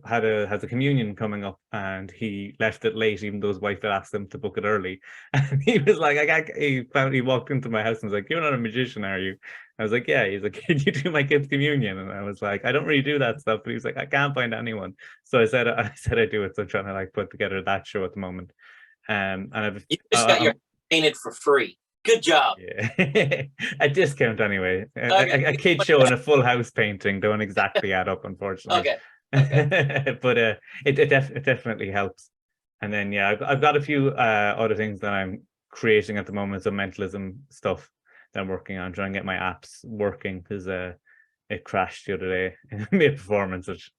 has a communion coming up, and he left it late, even though his wife had asked him to book it early. And he was like, he walked into my house and was like, "You're not a magician, are you?" I was like, "Yeah." He's like, "Can you do my kid's communion?" And I was like, "I don't really do that stuff." But he was like, "I can't find anyone." So I said I do it. So I'm trying to like put together that show at the moment. And You just got your painted for free. Good job. Yeah. A discount anyway. Okay. A kid show and a full house painting don't exactly add up, unfortunately. Okay. But it definitely helps. And then I've got a few other things that I'm creating at the moment, some mentalism stuff that I'm working on, trying to get my apps working, because it crashed the other day in mid performance, which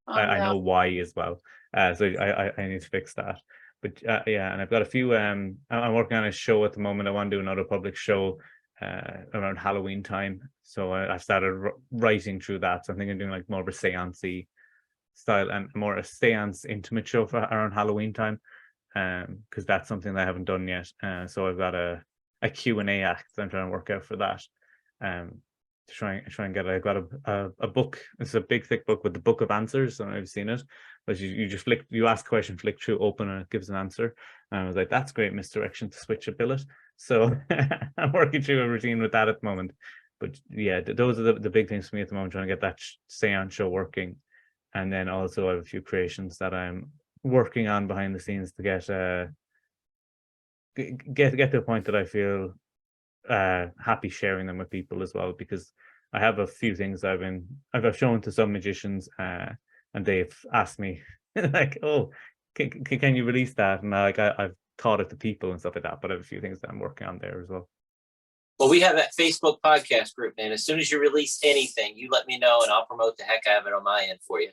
I know why as well. So I need to fix that. But and I've got a few. I'm working on a show at the moment. I want to do another public show around Halloween time. So I started writing through that. So I'm thinking of doing like more of a seance-y style and more a seance intimate show for around Halloween time, because that's something that I haven't done yet. So I've got a Q&A act that I'm trying to work out for that. To try and get it. I've got a book. It's a big thick book with the book of answers. I don't know if you've seen it, but you just you ask a question, flick through, open, and it gives an answer. And I was like, that's great misdirection to switch a billet. So I'm working through a routine with that at the moment. But yeah, those are the big things for me at the moment, trying to get that seance show working. And then also I have a few creations that I'm working on behind the scenes to get to a point that I feel happy sharing them with people as well, because I have a few things I've shown to some magicians, and they've asked me like, "Oh, can you release that?" And I've taught it to people and stuff like that. But I have a few things that I'm working on there as well. Well, we have that Facebook podcast group, man. As soon as you release anything, you let me know, and I'll promote the heck out of it on my end for you.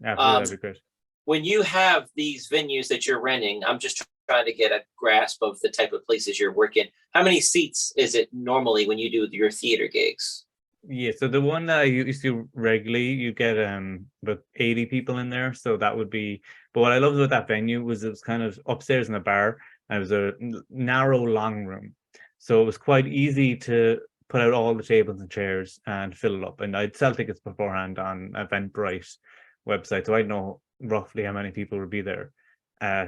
Absolutely, that'd be great. When you have these venues that you're renting, I'm just trying to get a grasp of the type of places you're working. How many seats is it normally when you do your theater gigs? Yeah, so the one that I used to regularly, you get about 80 people in there. So that would be, but what I loved about that venue was it was kind of upstairs in a bar, and it was a narrow, long room. So it was quite easy to put out all the tables and chairs and fill it up. And I'd sell tickets beforehand on Eventbrite website, so I'd know roughly how many people would be there.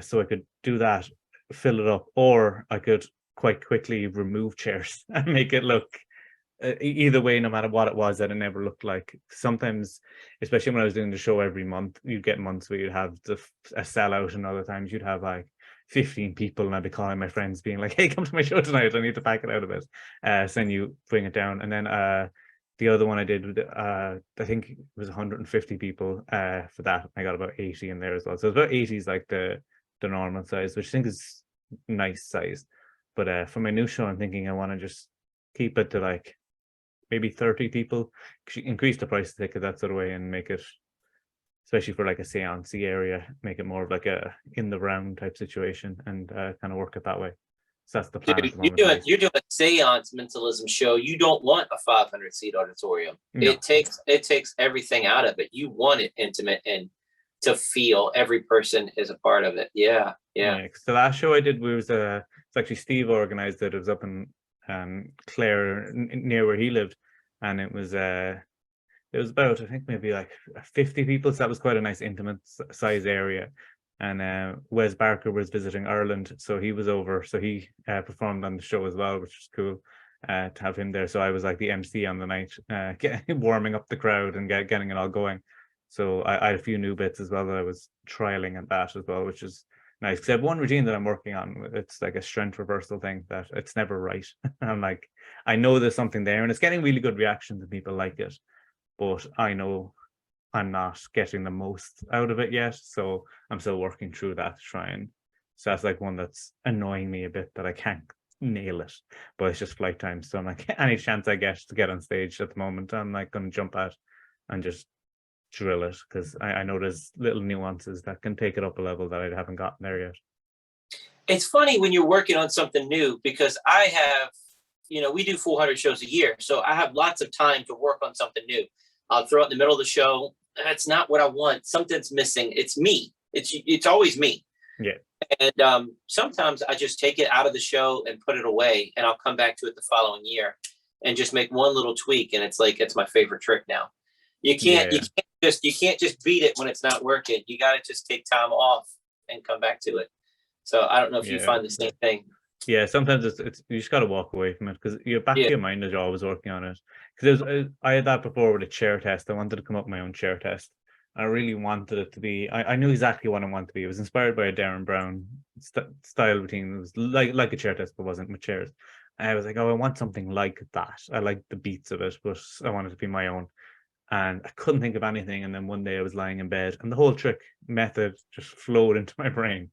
So I could do that, fill it up, or I could quite quickly remove chairs and make it look either way, no matter what it was, that it never looked like. Sometimes, especially when I was doing the show every month, you'd get months where you'd have a sellout, and other times you'd have like 15 people, and I'd be calling my friends being like, "Hey, come to my show tonight, I need to pack it out a bit." So then you bring it down. And then the other one I did, I think it was 150 people for that. I got about 80 in there as well. So about 80 is like the normal size, which I think is nice size. But for my new show, I'm thinking I want to just keep it to like maybe 30 people, increase the price of the ticket that sort of way, and make it, especially for like a seance area, make it more of like a in the round type situation, and kind of work it that way. So that's the plan at the moment. You're doing a seance mentalism show. You don't want a 500 seat auditorium. No. It takes everything out of it. You want it intimate and to feel every person is a part of it. Yeah. So the last show I did was it's actually Steve organized it. It was up in Clare, near where he lived, and it was about, I think, maybe like 50 people. So that was quite a nice intimate size area. And Wes Barker was visiting Ireland, so he was over. So he performed on the show as well, which was cool to have him there. So I was like the MC on the night, warming up the crowd and getting it all going. So I had a few new bits as well that I was trialing at that as well, which is nice. Because I have one routine that I'm working on. It's like a strength reversal thing that it's never right. I'm like, I know there's something there, and it's getting really good reactions and people like it, but I know I'm not getting the most out of it yet, so I'm still working through that to try and. So that's like one that's annoying me a bit, that I can't nail it, but it's just flight time. So I'm like, any chance I get to get on stage at the moment, I'm like going to jump at and just drill it, because I know there's little nuances that can take it up a level that I haven't gotten there yet. It's funny when you're working on something new, because I have, we do 400 shows a year, so I have lots of time to work on something new. I'll throw it in the middle of the show. That's not what I want. Something's missing. It's me. It's always me. Yeah. And sometimes I just take it out of the show and put it away, and I'll come back to it the following year and just make one little tweak, and it's like, it's my favorite trick now. You can't just beat it when it's not working. You got to just take time off and come back to it. So I don't know if you find the same thing. Yeah, sometimes it's you just got to walk away from it, because you're back to your mind as you're always working on it. Because I had that before with a chair test. I wanted to come up with my own chair test. I really wanted it to be. I knew exactly what I wanted to be. It was inspired by a Darren Brown style routine. It was like a chair test, but wasn't with chairs. And I was like, oh, I want something like that. I like the beats of it, but I want it to be my own. And I couldn't think of anything. And then one day I was lying in bed, and the whole trick method just flowed into my brain.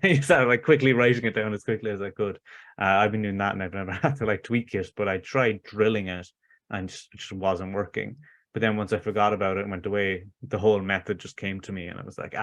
I started like quickly writing it down as quickly as I could. I've been doing that, and I've never had to like tweak it, but I tried drilling it, and it just wasn't working. But then once I forgot about it and went away, the whole method just came to me, and I was like,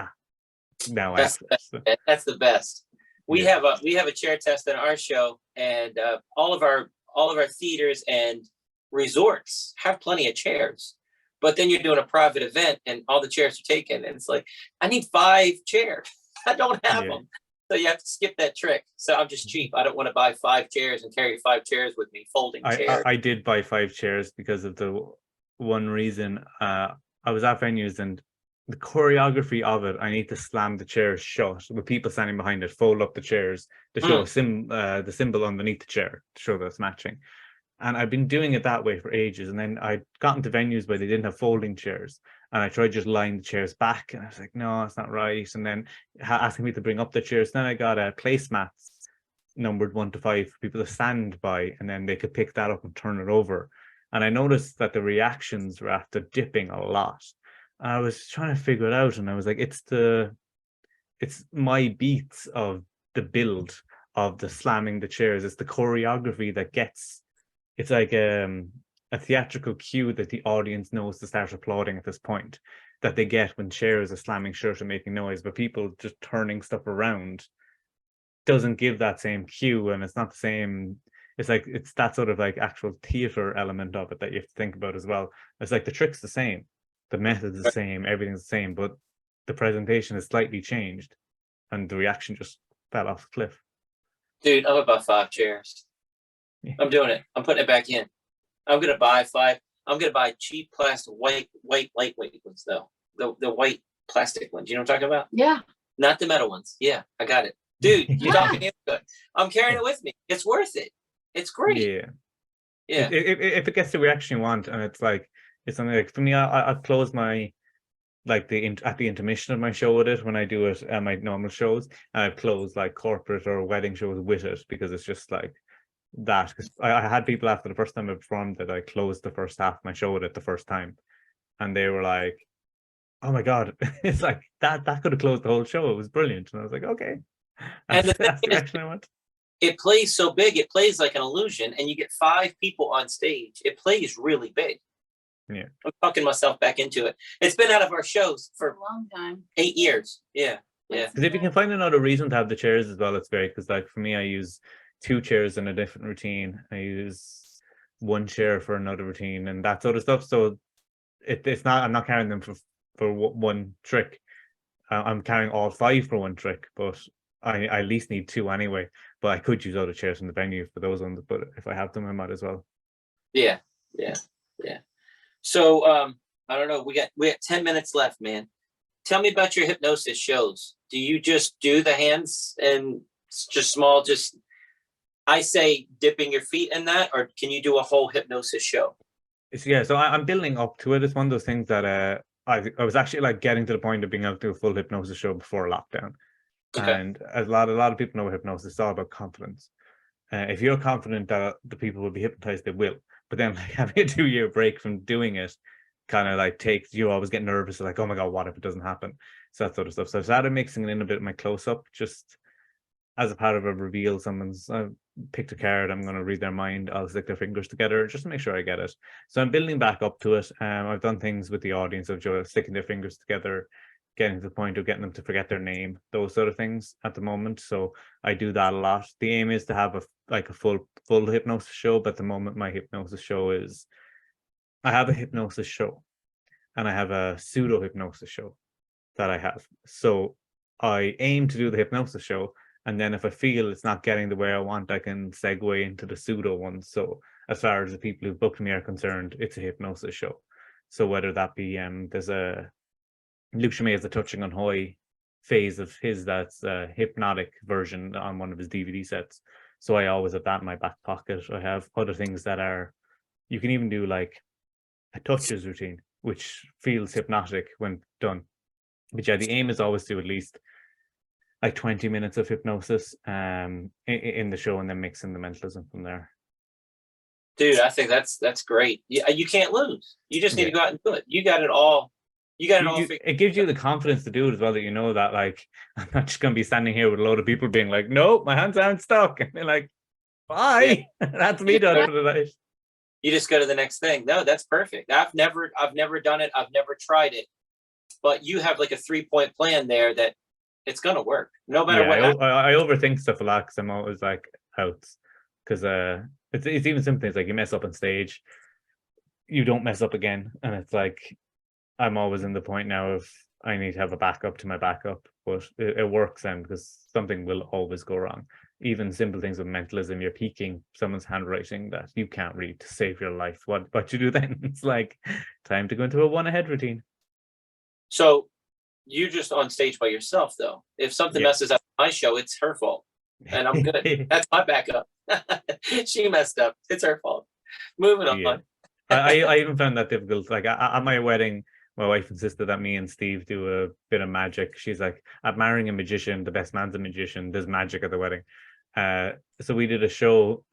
now that's the best. We have a chair test in our show, and all of our theaters and resorts have plenty of chairs. But then you're doing a private event and all the chairs are taken, and it's like, I need 5 chairs. I don't have them. So you have to skip that trick. So I'm just cheap. I don't want to buy 5 chairs and carry 5 chairs with me, folding chairs. I did buy 5 chairs because of the one reason. I was at venues, and the choreography of it, I need to slam the chairs shut with people standing behind it, fold up the chairs to show the symbol underneath the chair to show that it's matching. And I've been doing it that way for ages. And then I'd gotten to venues where they didn't have folding chairs. And I tried just lying the chairs back. And I was like, no, it's not right. And then asking me to bring up the chairs. Then I got placemats numbered 1 to 5 for people to stand by. And then they could pick that up and turn it over. And I noticed that the reactions were after dipping a lot. I was trying to figure it out. And I was like, it's my beats of the build of the slamming the chairs. It's the choreography that gets... It's like a theatrical cue that the audience knows to start applauding at this point, that they get when chairs are slamming shut and making noise, but people just turning stuff around doesn't give that same cue, and it's not the same. It's that sort of like actual theater element of it that you have to think about as well. It's like the trick's the same, the method's the same, everything's the same, but the presentation is slightly changed, and the reaction just fell off the cliff. Dude, I'm about 5 chairs. I'm doing it. I'm putting it back in. I'm gonna buy 5. I'm gonna buy cheap plastic, white lightweight ones though. The white plastic ones. You know what I'm talking about? Yeah. Not the metal ones. Yeah, I got it. Dude, you're talking to good. I'm carrying it with me. It's worth it. It's great. Yeah. Yeah. If it gets the reaction you want, and it's something like, for me, I've closed my at the intermission of my show with it when I do it at my normal shows, and I've closed like corporate or wedding shows with it, because it's just like, that, because I had people after the first time I performed that I closed the first half of my show with it the first time, and they were like, "Oh my god, it's like that could have closed the whole show. It was brilliant." And I was like, "Okay, And the thing that's the is, direction I want." it plays so big, it plays like an illusion, and you get 5 people on stage. It plays really big. Yeah. I'm talking myself back into it. It's been out of our shows For for a long time. 8 years. Yeah. Yeah. Because if you can find another reason to have the chairs as well, it's great. Because like for me, I use 2 chairs in a different routine. I use 1 chair for another routine and that sort of stuff. So it's not, I'm not carrying them for one trick. I'm carrying all 5 for one trick, but I at least need 2 anyway. But I could use other chairs in the venue for those ones. But if I have them, I might as well. Yeah. Yeah. Yeah. So I don't know. We got 10 minutes left, man. Tell me about your hypnosis shows. Do you just do the hands and just small, I say dipping your feet in that, or can you do a whole hypnosis show? So I'm building up to it. It's one of those things that I was actually like getting to the point of being able to do a full hypnosis show before lockdown. Okay. And a lot of people know hypnosis. It's all about confidence. If you're confident that the people will be hypnotized, they will. But then like having a 2-year break from doing it kind of like takes, you always get nervous, like, oh my god, what if it doesn't happen? So that sort of stuff. So I started mixing it in a bit of my close-up, just as a part of a reveal. Someone's picked a card, I'm going to read their mind, I'll stick their fingers together just to make sure I get it. So I'm building back up to it. I've done things with the audience of just sticking their fingers together, getting to the point of getting them to forget their name, those sort of things at the moment. So I do that a lot. The aim is to have a full hypnosis show, but at the moment my hypnosis show is, I have a hypnosis show and I have a pseudo hypnosis show that I have. So I aim to do the hypnosis show, and then if I feel it's not getting the way I want, I can segue into the pseudo one. So as far as the people who booked me are concerned, it's a hypnosis show. So whether that be there's a Luke Shimei has a Touching on Hoy phase of his that's a hypnotic version on one of his DVD sets. So I always have that in my back pocket. I have other things that are, you can even do like a touches routine, which feels hypnotic when done. But yeah, the aim is always to at least like 20 minutes of hypnosis in the show, and then mix in the mentalism from there. Dude, I think that's great. You can't lose. You just need to go out and do it. You got it all. It gives you the confidence to do it as well, that you know that like I'm not just going to be standing here with a load of people being like, no, my hands aren't stuck, and they're like, bye. Yeah. That's me done for the night. You just go to the next thing. No, that's perfect. I've never done it. I've never tried it, but you have like a 3-point plan there that it's gonna work no matter what. I overthink stuff a lot because I'm always like out, because it's even simple things like you mess up on stage, you don't mess up again, and it's like I'm always in the point now of I need to have a backup to my backup, but it works then because something will always go wrong. Even simple things with mentalism, you're peeking someone's handwriting that you can't read to save your life. What you do then? It's like time to go into a 1 ahead routine. So you're just on stage by yourself, though. If something messes up my show, it's her fault, and I'm good. That's my backup. She messed up. It's her fault. Moving on. Yeah. I even found that difficult. Like at my wedding, my wife insisted that me and Steve do a bit of magic. She's like, I'm marrying a magician. The best man's a magician. There's magic at the wedding. So we did a show.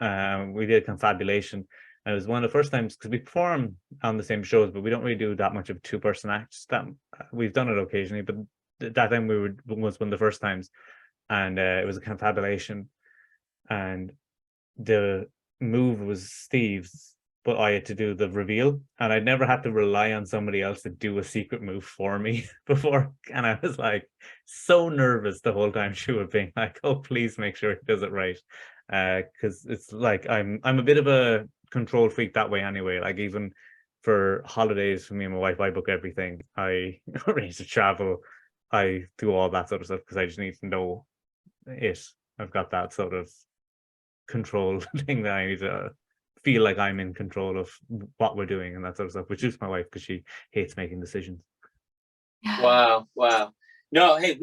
We did confabulation. And it was one of the first times, because we perform on the same shows, but we don't really do that much of 2-person acts. We've done it occasionally, but that time was one of the first times. And it was a confabulation. And the move was Steve's, but I had to do the reveal, and I'd never had to rely on somebody else to do a secret move for me before. And I was like so nervous the whole time she was being like, oh, please make sure he does it right. Because it's like I'm a bit of a control freak that way anyway. Like even for holidays for me and my wife, I book everything. I arrange to travel. I do all that sort of stuff because I just need to know it. I've got that sort of control thing that I need to feel like I'm in control of what we're doing and that sort of stuff, which is my wife because she hates making decisions. Wow. No, hey,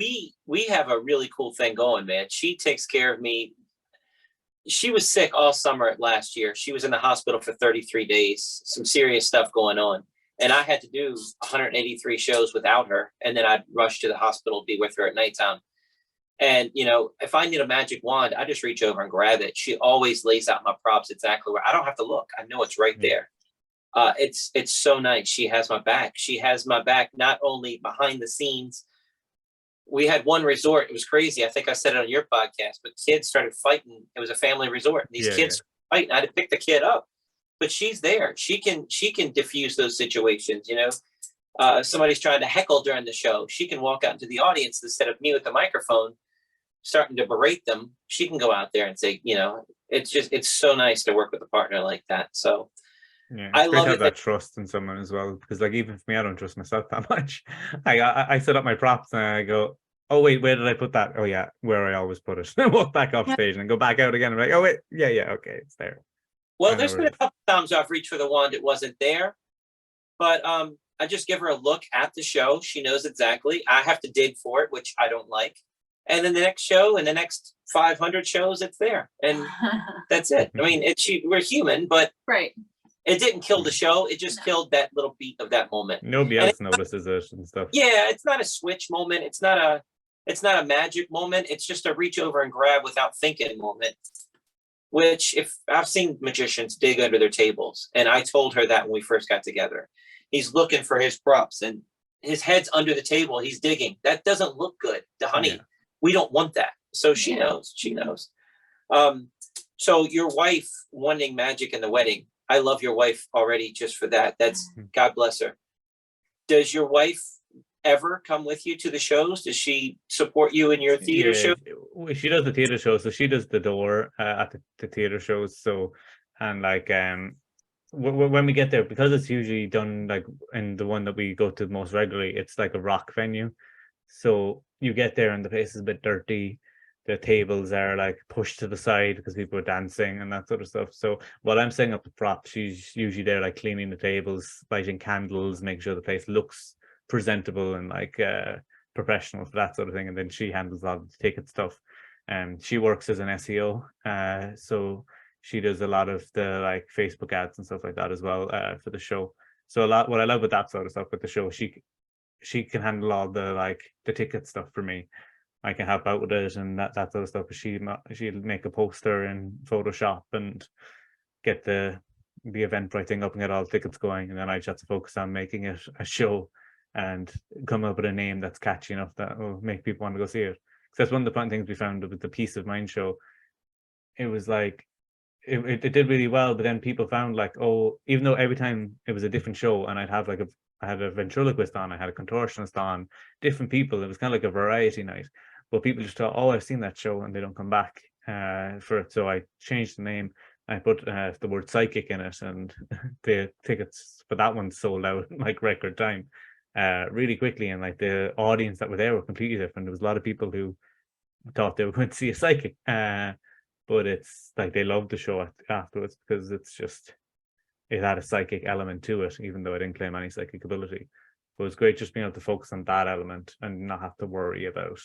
we have a really cool thing going, man. She takes care of me. She was sick all summer last year. She was in the hospital for 33 days, some serious stuff going on. And I had to do 183 shows without her. And then I'd rush to the hospital to be with her at nighttime. And, you know, if I need a magic wand, I just reach over and grab it. She always lays out my props exactly where I don't have to look. I know it's right there. It's so nice. She has my back. She has my back not only behind the scenes. We had one resort. It was crazy. I think I said it on your podcast, but kids started fighting. It was a family resort. And these kids started fighting. I had to pick the kid up, but she's there. She can diffuse those situations. You know, if somebody's trying to heckle during the show, she can walk out into the audience instead of me with the microphone starting to berate them. She can go out there and say, you know, it's so nice to work with a partner like that. So I love to have that trust in someone as well, because like even for me, I don't trust myself that much. I set up my props and I go, oh wait, where did I put that? Oh yeah, where I always put it. And walk back off stage and go back out again. I'm like, oh wait, yeah, okay, it's there. Well, there's been a couple times I've reached for the wand, it wasn't there, but I just give her a look at the show. She knows exactly. I have to dig for it, which I don't like. And then the next show and the next 500 shows, it's there, and that's it. I mean, we're human, but right. It didn't kill the show. It just killed that little beat of that moment. Nobody else notices it and stuff. Yeah, it's not a switch moment. It's not a magic moment. It's just a reach over and grab without thinking moment. Which, if I've seen magicians dig under their tables, and I told her that when we first got together, he's looking for his props and his head's under the table. He's digging. That doesn't look good, honey. We don't want that. So she knows. She knows. So your wife wanting magic in the wedding. I love your wife already just for that. That's God bless her. Does your wife ever come with you to the shows? Does she support you in your theater show? She does the theater shows, so she does the door at the theater shows. So, and like when we get there, because it's usually done like in the one that we go to most regularly, it's like a rock venue. So you get there and the place is a bit dirty. The tables are like pushed to the side because people are dancing and that sort of stuff. So while I'm setting up the props, she's usually there like cleaning the tables, lighting candles, making sure the place looks presentable and like professional for that sort of thing. And then she handles all the ticket stuff. She works as an SEO, so she does a lot of the like Facebook ads and stuff like that as well for the show. So what I love with that sort of stuff with the show, she can handle all the like the ticket stuff for me. I can help out with it and that sort of stuff. She'll make a poster in Photoshop and get the Eventbrite thing up and get all the tickets going, and then I just have to focus on making it a show and come up with a name that's catchy enough that will make people want to go see it. Because that's one of the fun things we found with the Peace of Mind show. It was like it did really well, but then people found like, oh, even though every time it was a different show and I had a ventriloquist on, I had a contortionist on, different people. It was kind of like a variety night. But people just thought, oh, I've seen that show, and they don't come back for it. So I changed the name. I put the word psychic in it, and the tickets for that one sold out in like record time, really quickly. And like the audience that were there were completely different. There was a lot of people who thought they were going to see a psychic, but it's like they loved the show afterwards because it had a psychic element to it, even though I didn't claim any psychic ability. But it was great just being able to focus on that element and not have to worry about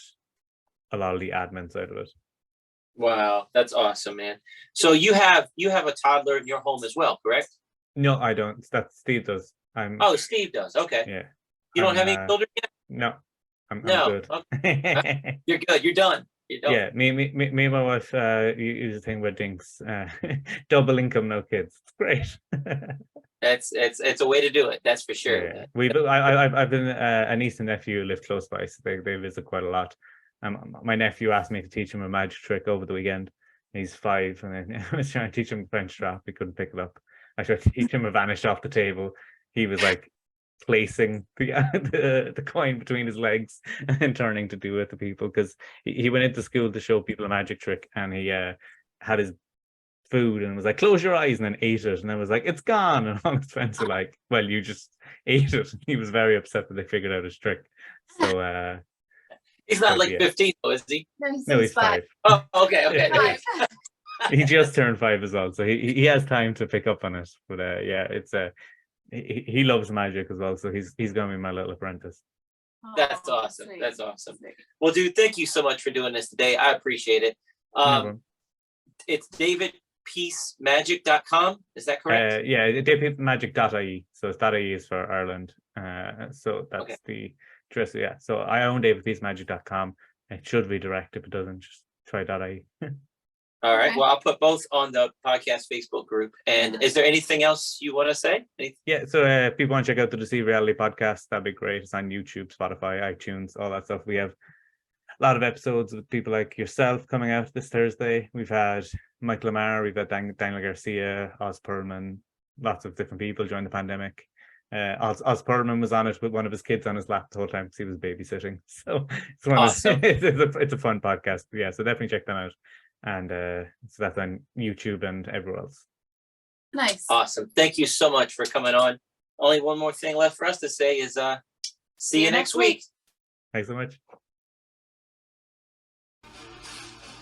a lot of the admin side of it. Wow, that's awesome, man. So you have a toddler in your home as well, correct? No, I don't. That Steve does. Steve does. Okay. Yeah. You don't have any children yet? No. I'm good. Okay. You're good. You're done. Yeah, me and my wife use the thing with Dinks. Double income, no kids. It's great. It's a way to do it. That's for sure. Yeah. I've been a niece and nephew who live close by, so they visit quite a lot. My nephew asked me to teach him a magic trick over the weekend. He's 5, and then I was trying to teach him a French trap. He couldn't pick it up. I tried to teach him a vanish off the table. He was like placing the coin between his legs and turning to do it to people, because he went into school to show people a magic trick, and he had his food and was like, close your eyes, and then ate it, and I was like, it's gone. And all his friends were like, well, you just ate it. He was very upset that they figured out his trick. So he's not like 15 though, is he? No, he's 5. Oh, okay. He just turned 5 as well, so he has time to pick up on it. But it's he loves magic as well, so he's gonna be my little apprentice. That's awesome. Sweet. That's awesome. Well, dude, thank you so much for doing this today. I appreciate it. It's davidpeacemagic.com. Is that correct? Yeah, davidpeacemagic.ie. So it's .ie is for Ireland. So that's the address. Yeah. So I own davidpeacemagic.com. It should redirect. If it doesn't, just try .ie. All right. Okay. Well, I'll put both on the podcast Facebook group. And is there anything else you want to say? Yeah, so if people want to check out the Deceive Reality Podcast, that'd be great. It's on YouTube, Spotify, iTunes, all that stuff. We have a lot of episodes with people like yourself coming out this Thursday. We've had Mike Lamar, we've had Daniel Garcia, Oz Perlman, lots of different people during the pandemic. Oz Perlman was on it with one of his kids on his lap the whole time because he was babysitting. So it's Awesome. it's a fun podcast. Yeah, so definitely check them out. And so that's on YouTube and everywhere else. Nice. Awesome. Thank you so much for coming on. Only one more thing left for us to say is see you next week. Thanks so much.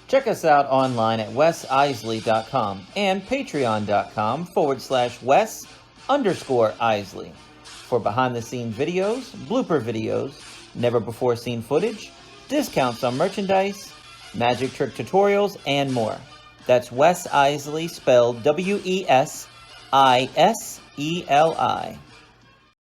Check us out online at wesisley.com and patreon.com/Wes_Isley for behind-the-scenes videos, blooper videos, never-before-seen footage, discounts on merchandise, magic trick tutorials, and more. That's Wes Iseli, spelled WESISELI.